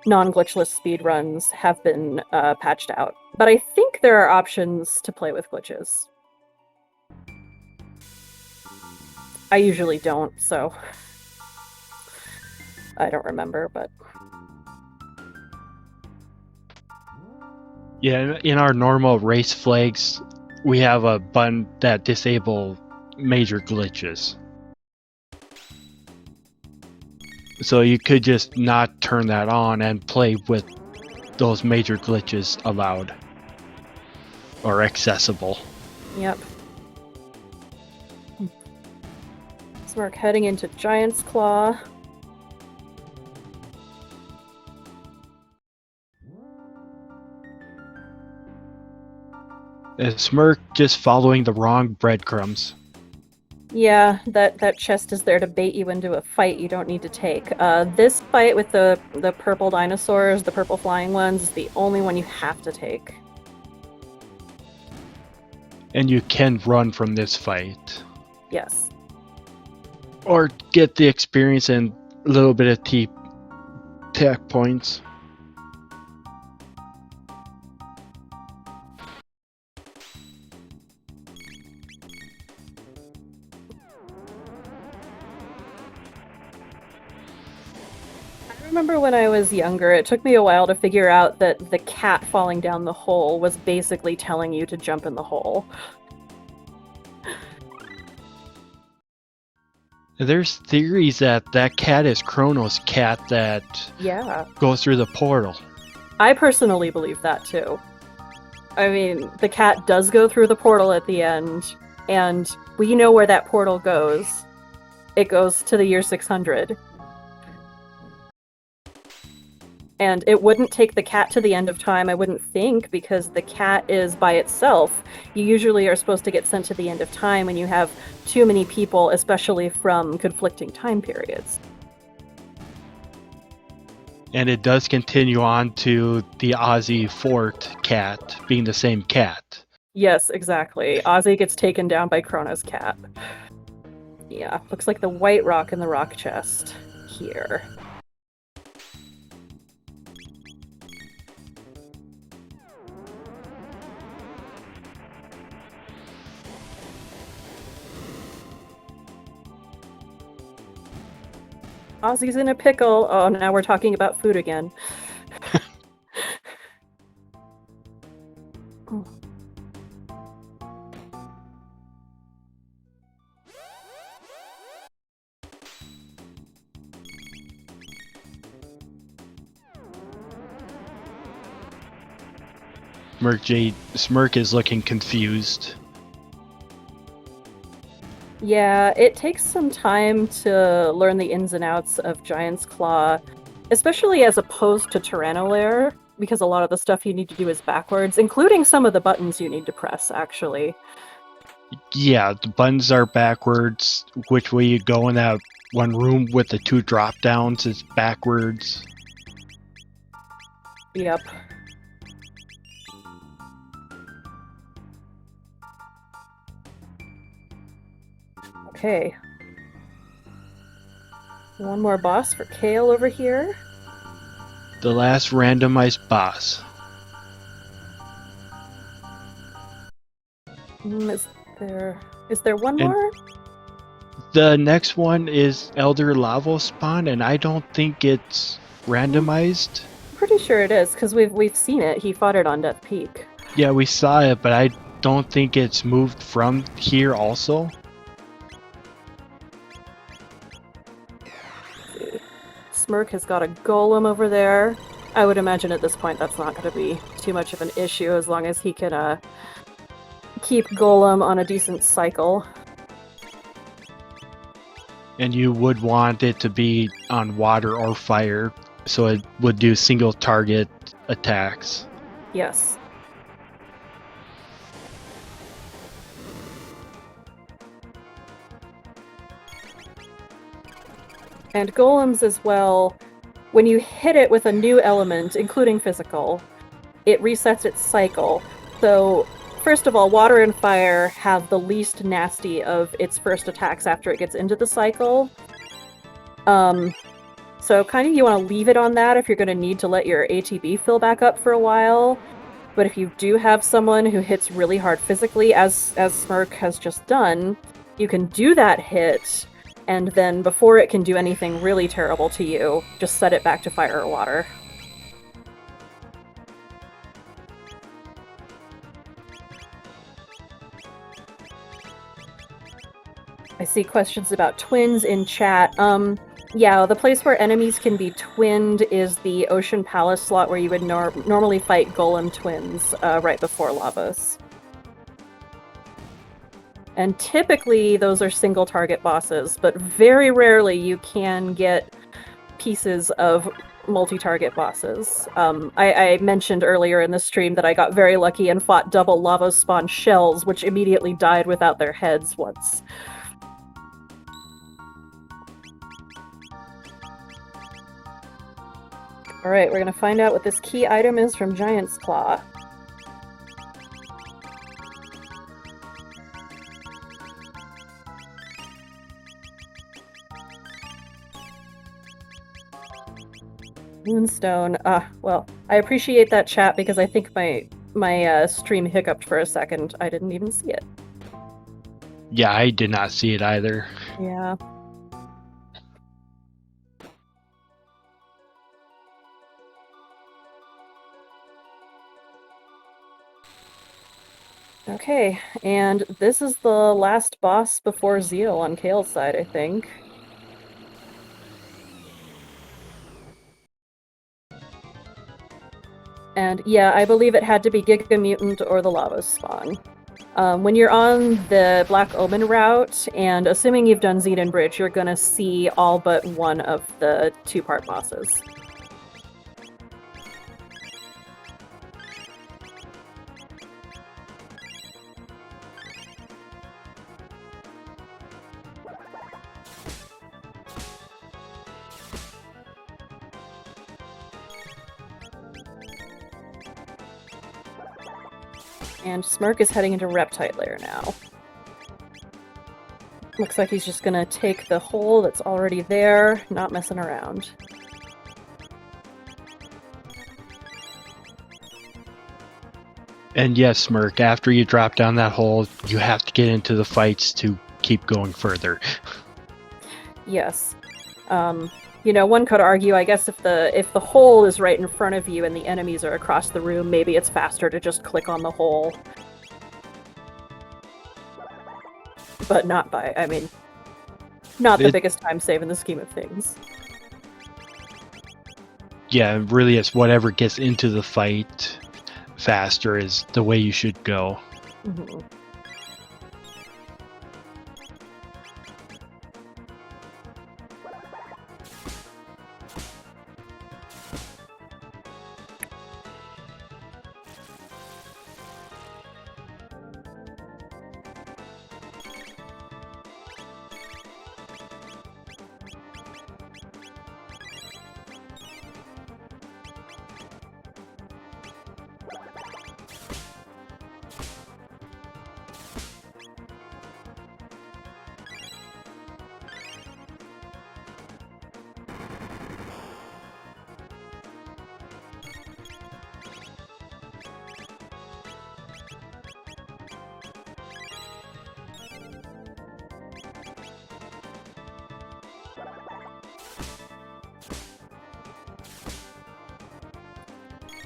Speaker 2: non-glitchless speedruns have been patched out. But I think there are options to play with glitches. I usually don't, so I don't remember, but...
Speaker 1: Yeah, in our normal race flags, we have a button that disable major glitches. So you could just not turn that on and play with those major glitches allowed. Or accessible.
Speaker 2: Yep. So we're heading into Giant's Claw.
Speaker 1: Smirk just following the wrong breadcrumbs.
Speaker 2: Yeah, that chest is there to bait you into a fight you don't need to take. This fight with the purple dinosaurs, the purple flying ones, is the only one you have to take.
Speaker 1: And you can run from this fight.
Speaker 2: Yes.
Speaker 1: Or get the experience and a little bit of tech points.
Speaker 2: I remember when I was younger, it took me a while to figure out that the cat falling down the hole was basically telling you to jump in the hole.
Speaker 1: There's theories that cat is Chrono's cat that goes through the portal.
Speaker 2: I personally believe that too. I mean, the cat does go through the portal at the end, and we know where that portal goes. It goes to the year 600. And it wouldn't take the cat to the end of time, I wouldn't think, because the cat is by itself. You usually are supposed to get sent to the end of time when you have too many people, especially from conflicting time periods.
Speaker 1: And it does continue on to the Ozzy Fort cat being the same cat.
Speaker 2: Yes, exactly. Ozzy gets taken down by Chrono's cat. Yeah, looks like the white rock in the rock chest here. Ozzy's in a pickle. Oh, now we're talking about food again.
Speaker 1: Smirk is looking confused.
Speaker 2: Yeah, it takes some time to learn the ins and outs of Giant's Claw, especially as opposed to Tyranno, because a lot of the stuff you need to do is backwards, including some of the buttons you need to press, actually.
Speaker 1: Yeah, the buttons are backwards. Which way you go in that one room with the 2 drop downs is backwards.
Speaker 2: Yep. Okay. One more boss for Kale over here.
Speaker 1: The last randomized boss.
Speaker 2: Is there one
Speaker 1: And-
Speaker 2: more?
Speaker 1: The next one is Elder Lavo Spawn, and I don't think it's randomized.
Speaker 2: I'm pretty sure it is, because we've seen it. He fought it on Death Peak.
Speaker 1: Yeah, we saw it, but I don't think it's moved from here also.
Speaker 2: Smirk has got a golem over there. I would imagine at this point that's not going to be too much of an issue as long as he can keep golem on a decent cycle.
Speaker 1: And you would want it to be on water or fire, so it would do single target attacks.
Speaker 2: Yes. And golems as well, when you hit it with a new element, including physical, it resets its cycle. So, first of all, water and fire have the least nasty of its first attacks after it gets into the cycle. So kind of you want to leave it on that if you're going to need to let your ATB fill back up for a while. But if you do have someone who hits really hard physically, as Smirk has just done, you can do that hit, and then before it can do anything really terrible to you, just set it back to fire or water. I see questions about twins in chat. Yeah, the place where enemies can be twinned is the Ocean Palace slot where you would normally fight golem twins right before Lavos. And typically those are single target bosses, but very rarely you can get pieces of multi-target bosses. I mentioned earlier in the stream that I got very lucky and fought double Lavos spawn shells, which immediately died without their heads once. Alright, we're gonna find out what this key item is from Giant's Claw. Moonstone. Well, I appreciate that chat because I think my stream hiccuped for a second. I didn't even see it.
Speaker 1: Yeah, I did not see it either.
Speaker 2: Yeah. Okay, and this is the last boss before Zeal on Kale's side, I think. And yeah, I believe it had to be Giga Mutant or the Lava Spawn. When you're on the Black Omen route, and assuming you've done Xenon Bridge, you're gonna see all but one of the two-part bosses. And Smirk is heading into Reptite Lair now. Looks like he's just gonna take the hole that's already there, not messing around.
Speaker 1: And yes, Smirk, after you drop down that hole, you have to get into the fights to keep going further.
Speaker 2: Yes. You know, one could argue, I guess, if the hole is right in front of you and the enemies are across the room, maybe it's faster to just click on the hole. But not by, I mean, not the biggest time save in the scheme of things.
Speaker 1: Yeah, really, it's whatever gets into the fight faster is the way you should go.
Speaker 2: Mm-hmm.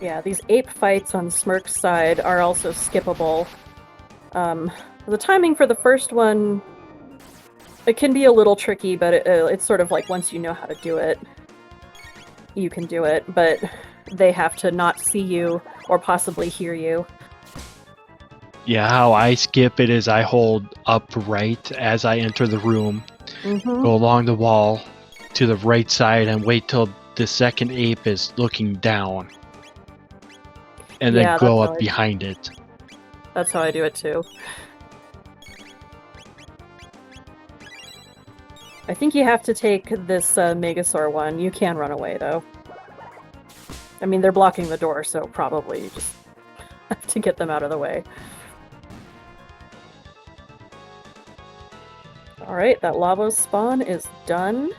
Speaker 2: Yeah, these ape fights on Smirk's side are also skippable. The timing for the first one, it can be a little tricky, but it's sort of like once you know how to do it, you can do it, but they have to not see you or possibly hear you.
Speaker 1: Yeah, how I skip it is I hold up right as I enter the room, go along the wall to the right side and wait till the second ape is looking down. And then go up behind it.
Speaker 2: That's how I do it too. I think you have to take this Megasaur one. You can run away though. I mean, they're blocking the door, so probably you just have to get them out of the way. Alright, that Lavos spawn is done.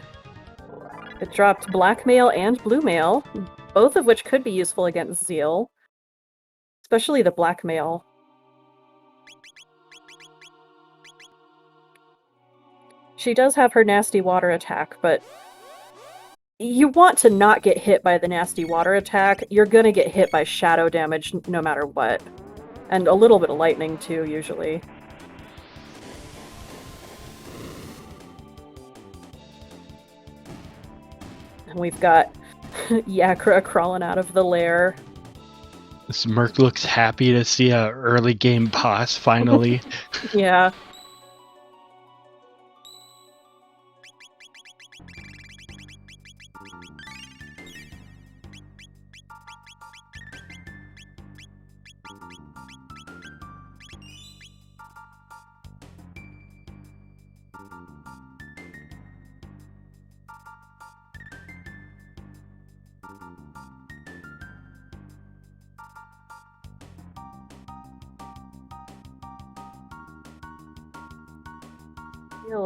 Speaker 2: It dropped Blackmail and Bluemail, both of which could be useful against Zeal. Especially the Blackmail. She does have her nasty water attack, but you want to not get hit by the nasty water attack. You're gonna get hit by shadow damage no matter what. And a little bit of lightning too, usually. And we've got Yakra crawling out of the lair.
Speaker 1: Smirk looks happy to see a early game boss finally.
Speaker 2: Yeah.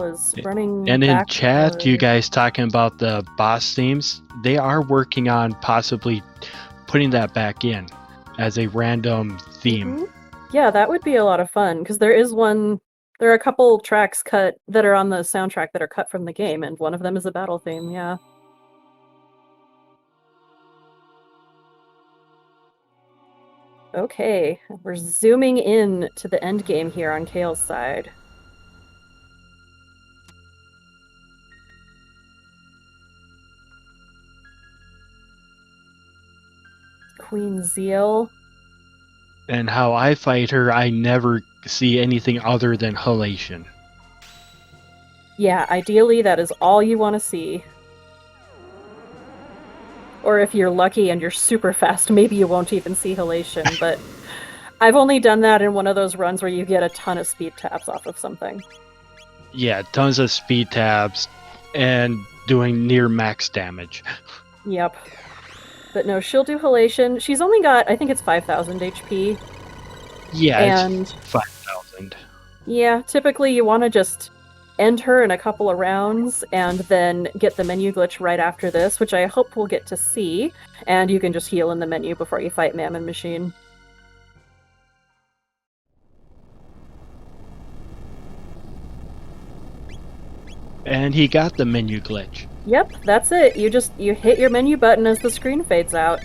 Speaker 2: Is running
Speaker 1: and in chat, you guys talking about the boss themes, they are working on possibly putting that back in as a random theme.
Speaker 2: Yeah, that would be a lot of fun, because there are a couple tracks cut that are on the soundtrack that are cut from the game, and one of them is a battle theme, yeah. Okay, we're zooming in to the end game here on Kale's side. Queen Zeal.
Speaker 1: And how I fight her, I never see anything other than halation.
Speaker 2: Yeah, ideally that is all you want to see. Or if you're lucky and you're super fast, maybe you won't even see halation, but I've only done that in one of those runs where you get a ton of speed tabs off of something.
Speaker 1: Yeah, tons of speed tabs and doing near max damage.
Speaker 2: Yep. But no, she'll do halation. She's only got, I think it's 5,000 HP.
Speaker 1: Yeah,
Speaker 2: And
Speaker 1: it's 5,000.
Speaker 2: yeah, typically you want to just end her in a couple of rounds and then get the menu glitch right after this, which I hope we'll get to see. And you can just heal in the menu before you fight Mammon Machine.
Speaker 1: And he got the menu glitch.
Speaker 2: Yep, that's it. You hit your menu button as the screen fades out.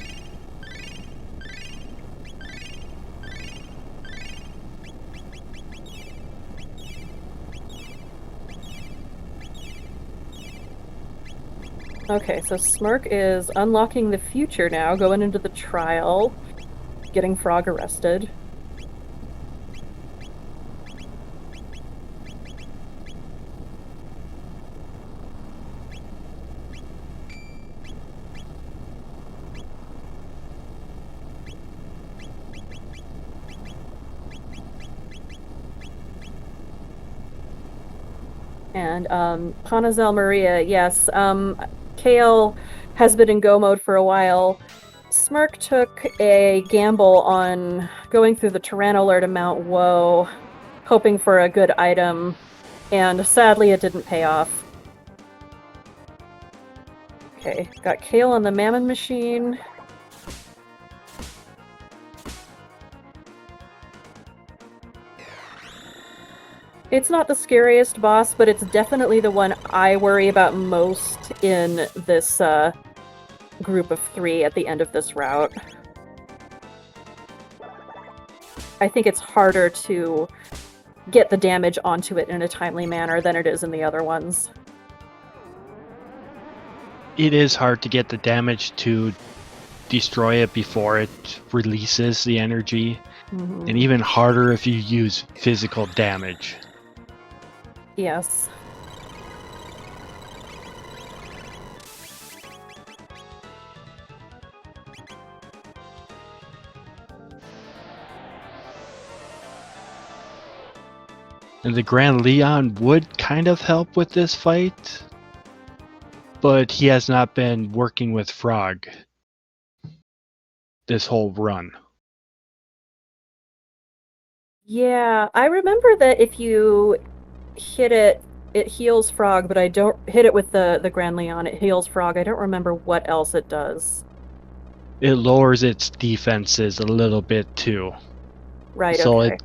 Speaker 2: Okay, so Smirk is unlocking the future now, going into the trial, getting Frog arrested. And Panazel Maria, yes, Kale has been in go mode for a while. Smirk took a gamble on going through the Tyranno Lure to Mount Woe, hoping for a good item, and sadly it didn't pay off. Okay, got Kale on the Mammon Machine. It's not the scariest boss, but it's definitely the one I worry about most in this group of 3 at the end of this route. I think it's harder to get the damage onto it in a timely manner than it is in the other ones.
Speaker 1: It is hard to get the damage to destroy it before it releases the energy, and even harder if you use physical damage.
Speaker 2: Yes.
Speaker 1: And the Grand Leon would kind of help with this fight, but he has not been working with Frog this whole run.
Speaker 2: Yeah, I remember that if you hit it, it heals Frog, but I don't hit it with the Grand Leon. It heals Frog. I don't remember what else it does.
Speaker 1: It lowers its defenses a little bit too.
Speaker 2: Right,
Speaker 1: So
Speaker 2: okay.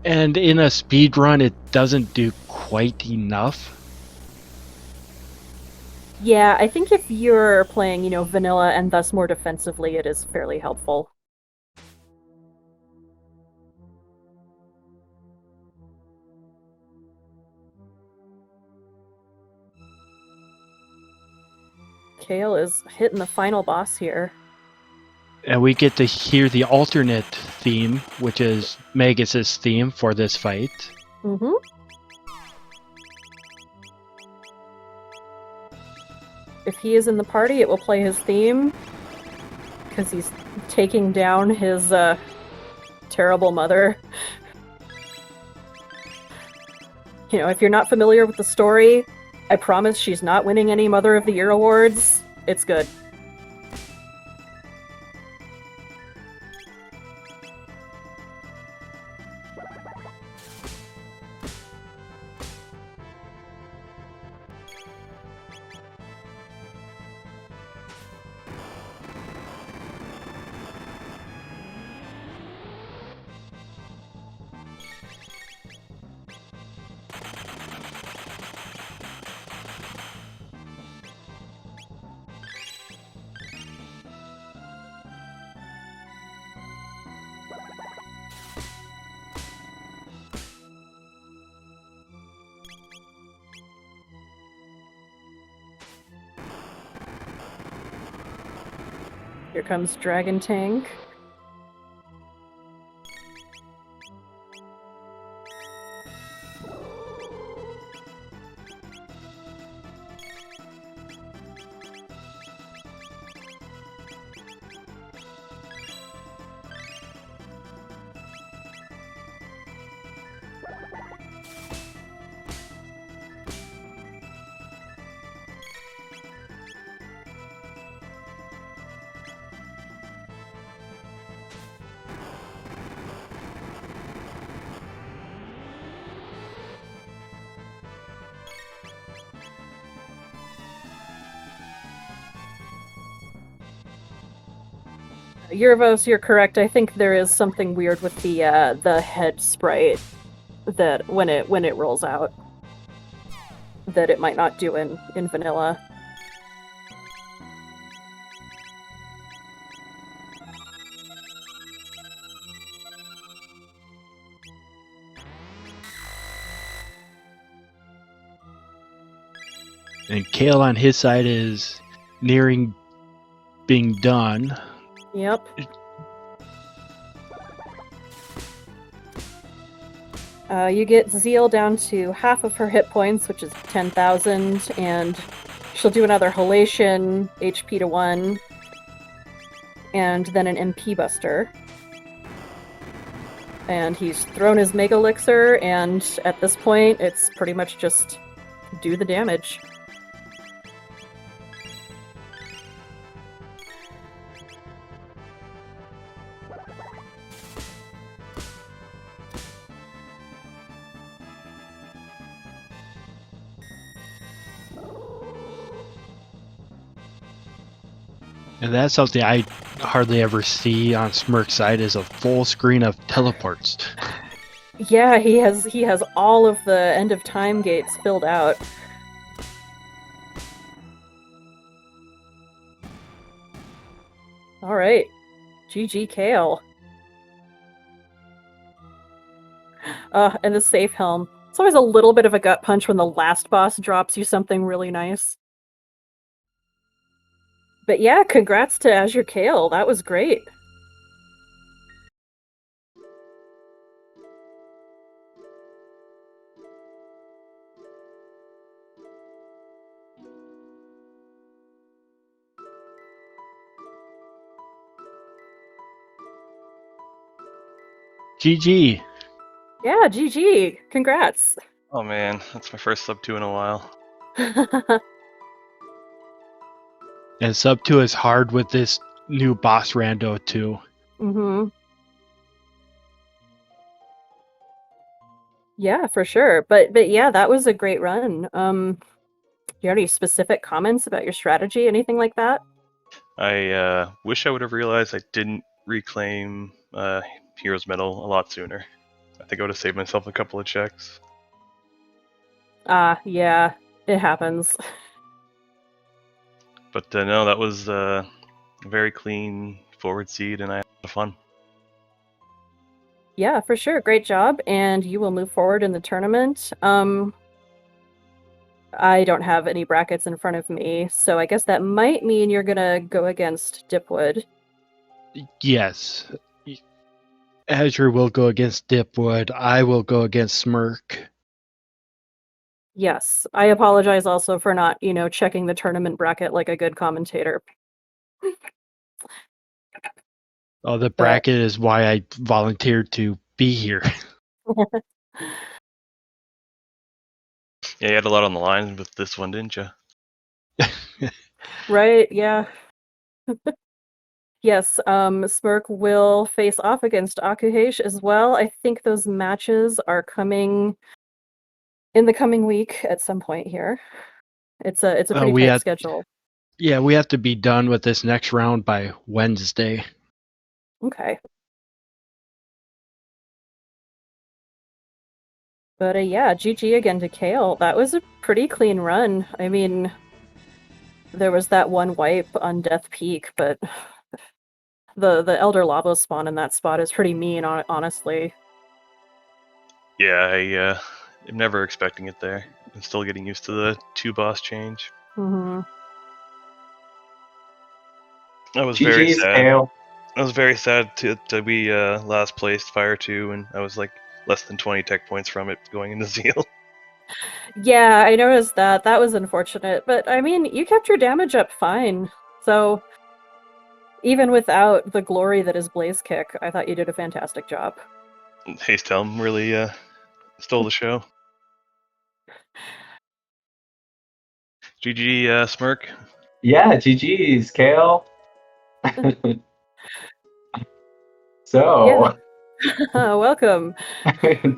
Speaker 1: and in a speed run, it doesn't do quite enough.
Speaker 2: Yeah, I think if you're playing, vanilla and thus more defensively, it is fairly helpful. Kale is hitting the final boss here.
Speaker 1: And we get to hear the alternate theme, which is Magus's theme for this fight.
Speaker 2: Mm-hmm. If he is in the party, it will play his theme, because he's taking down his terrible mother. If you're not familiar with the story, I promise she's not winning any Mother of the Year awards. It's good. Here comes Dragon Tank. Eurvos, you're correct. I think there is something weird with the head sprite that when it rolls out that it might not do in vanilla.
Speaker 1: And Kale on his side is nearing being done.
Speaker 2: Yep. You get Zeal down to half of her hit points, which is 10,000, and she'll do another Halation, HP to 1, and then an MP Buster. And he's thrown his Mega Elixir, and at this point, it's pretty much just do the damage.
Speaker 1: And that's something I hardly ever see on smercyd is a full screen of teleports.
Speaker 2: Yeah, he has all of the end of time gates filled out. All right, GG Kale. And the safe helm. It's always a little bit of a gut punch when the last boss drops you something really nice. But yeah, congrats to AzureCale. That was great.
Speaker 1: GG.
Speaker 2: Yeah, GG. Congrats.
Speaker 4: Oh man, that's my first sub 2 in a while.
Speaker 1: And sub 2 is hard with this new boss rando too.
Speaker 2: Mm-hmm. Yeah, for sure. But yeah, that was a great run. Do you have any specific comments about your strategy? Anything like that?
Speaker 4: I wish I would have realized I didn't reclaim Hero's Medal a lot sooner. I think I would have saved myself a couple of checks.
Speaker 2: Yeah, it happens.
Speaker 4: But no, that was a very clean forward seed, and I had a lot of fun.
Speaker 2: Yeah, for sure. Great job, and you will move forward in the tournament. I don't have any brackets in front of me, so I guess that might mean you're gonna go against Dipwood.
Speaker 1: Yes. Azure will go against Dipwood. I will go against Smirk.
Speaker 2: Yes, I apologize also for not, checking the tournament bracket like a good commentator.
Speaker 1: Oh, the bracket is why I volunteered to be here.
Speaker 4: Yeah, you had a lot on the line with this one, didn't you?
Speaker 2: Right, yeah. Yes, Smirk will face off against Akuhesh as well. I think those matches are coming in the coming week at some point here. It's a pretty tight schedule.
Speaker 1: Yeah, we have to be done with this next round by Wednesday.
Speaker 2: Okay. But yeah, GG again to Kale. That was a pretty clean run. I mean, there was that one wipe on Death Peak, but the Elder Lava spawn in that spot is pretty mean, honestly.
Speaker 4: Yeah, I'm never expecting it there. I'm still getting used to the 2 boss change.
Speaker 2: Mm-hmm.
Speaker 4: I was
Speaker 3: GG's
Speaker 4: very sad.
Speaker 3: Kale.
Speaker 4: I was very sad to be last placed Fire 2, and I was like less than 20 tech points from it going into Zeal.
Speaker 2: Yeah, I noticed that. That was unfortunate. But, I mean, you kept your damage up fine. So, even without the glory that is Blaze Kick, I thought you did a fantastic job.
Speaker 4: Haste Helm really stole the show. GG, Smirk.
Speaker 3: Yeah, GG's Kale. So,
Speaker 2: Welcome.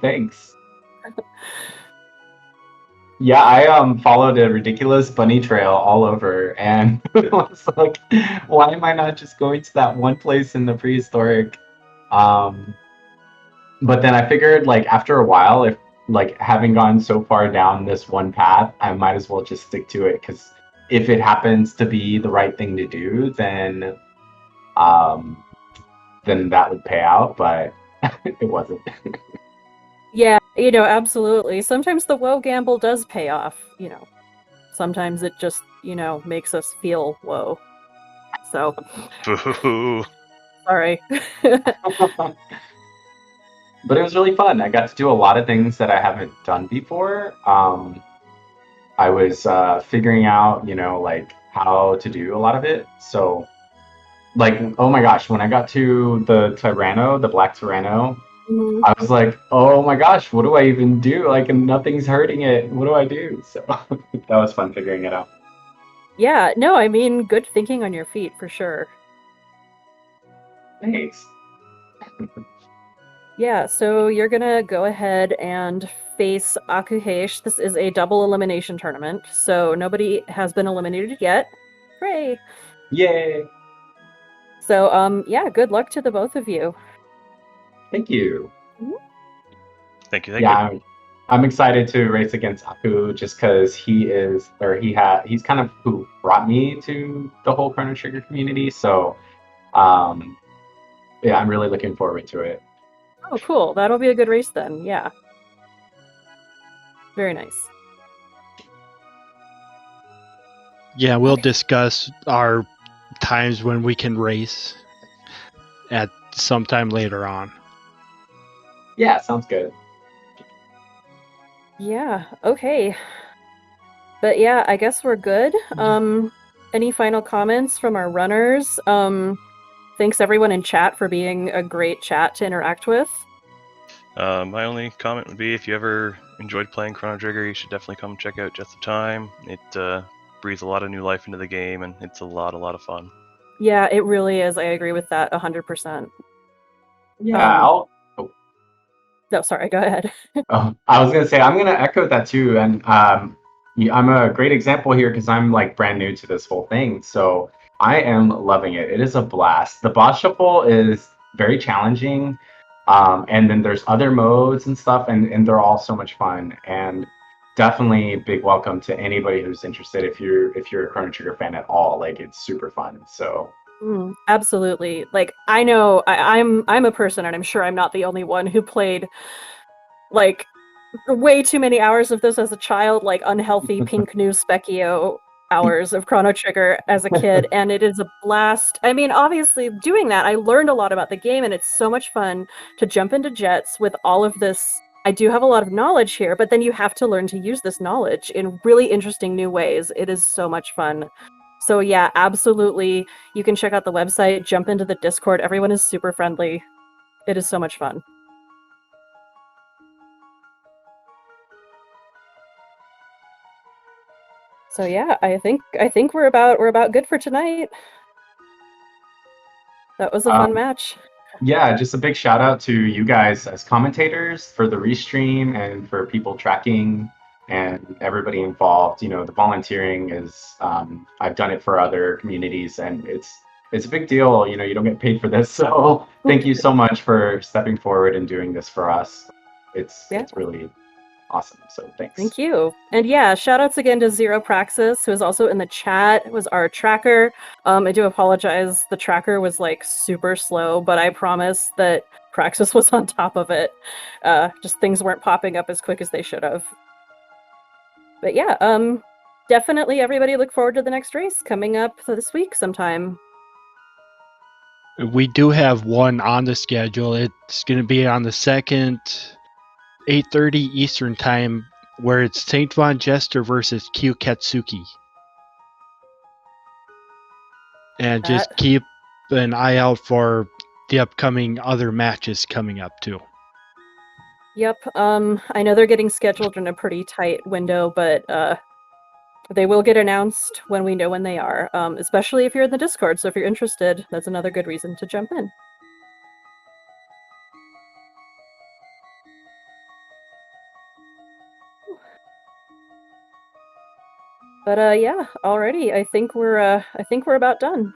Speaker 3: thanks. Yeah, I followed a ridiculous bunny trail all over, and it was like, why am I not just going to that one place in the prehistoric? Um, but then I figured, like, after a while, if like having gone so far down this one path, I might as well just stick to it because if it happens to be the right thing to do, um, then that would pay out. But it wasn't.
Speaker 2: Yeah, absolutely. Sometimes the woe gamble does pay off, Sometimes it just, makes us feel woe. So,
Speaker 4: Boo.
Speaker 2: sorry.
Speaker 3: But it was really fun. I got to do a lot of things that I haven't done before. I was figuring out, like how to do a lot of it. So, like, oh my gosh, when I got to the Tyranno, the Black Tyranno,
Speaker 2: Mhm.
Speaker 3: I was like, oh my gosh, what do I even do? Like, and nothing's hurting it. What do I do? So that was fun figuring it out.
Speaker 2: Yeah, no, I mean, good thinking on your feet for sure.
Speaker 3: Thanks.
Speaker 2: Yeah, so you're gonna go ahead and face Akuheish. This is a double elimination tournament, so nobody has been eliminated yet. Hooray!
Speaker 3: Yay.
Speaker 2: So, yeah, good luck to the both of you.
Speaker 3: Thank you.
Speaker 4: Thank you. Thank you.
Speaker 3: Yeah, I'm excited to race against Aku just because he's kind of who brought me to the whole Chrono Trigger community. So, um, yeah, I'm really looking forward to it.
Speaker 2: Oh, cool. That'll be a good race then. Yeah. Very nice.
Speaker 1: Yeah, we'll discuss our times when we can race at sometime later on.
Speaker 3: Yeah, sounds good.
Speaker 2: Yeah, okay. But yeah, I guess we're good. Any final comments from our runners? Thanks everyone in chat for being a great chat to interact with.
Speaker 4: My only comment would be if you ever enjoyed playing Chrono Trigger, you should definitely come check out Just the Time. It breathes a lot of new life into the game, and it's a lot of fun.
Speaker 2: Yeah, it really is. I agree with that 100%.
Speaker 3: Yeah,
Speaker 2: No, sorry, go ahead.
Speaker 3: I was gonna say I'm gonna echo that too, and I'm a great example here because I'm like brand new to this whole thing, so I am loving it. It is a blast. The boss shuffle is very challenging, and then there's other modes and stuff, and they're all so much fun. And definitely big welcome to anybody who's interested. If you're a Chrono Trigger fan at all, like it's super fun. So
Speaker 2: Absolutely. Like I know I'm a person, and I'm sure I'm not the only one who played like way too many hours of this as a child, like unhealthy pink news specchio hours of Chrono Trigger as a kid, and it is a blast. I mean, obviously doing that, I learned a lot about the game, and it's so much fun to jump into jets with all of this. I do have a lot of knowledge here, but then you have to learn to use this knowledge in really interesting new ways. It is so much fun. So yeah, absolutely. You can check out the website, jump into the Discord. Everyone is super friendly. It is so much fun. So yeah, I think we're about good for tonight. That was a fun match.
Speaker 3: yeah, just a big shout out to you guys as commentators for the restream and for people tracking and everybody involved. You know, the volunteering is I've done it for other communities and it's a big deal. You know, you don't get paid for this, so thank you so much for stepping forward and doing this for us. It's really awesome. So thanks.
Speaker 2: Thank you. And yeah, shout outs again to Zero Praxis, who is also in the chat. It was our tracker. I do apologize. The tracker was like super slow, but I promise that Praxis was on top of it. Just things weren't popping up as quick as they should have. But yeah, definitely everybody look forward to the next race coming up this week sometime.
Speaker 1: We do have one on the schedule. It's going to be on the 2nd, 8:30 Eastern Time, where it's Saint Von Jester versus Q Katsuki. And just keep an eye out for the upcoming other matches coming up too.
Speaker 2: Yep. I know they're getting scheduled in a pretty tight window, but they will get announced when we know when they are, especially if you're in the Discord. So if you're interested, that's another good reason to jump in. But yeah, already I think we're about done.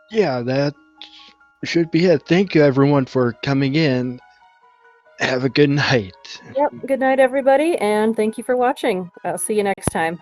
Speaker 1: Yeah, that should be it. Thank you, everyone, for coming in. Have a good night.
Speaker 2: Yep. Good night, everybody, and thank you for watching. I'll see you next time.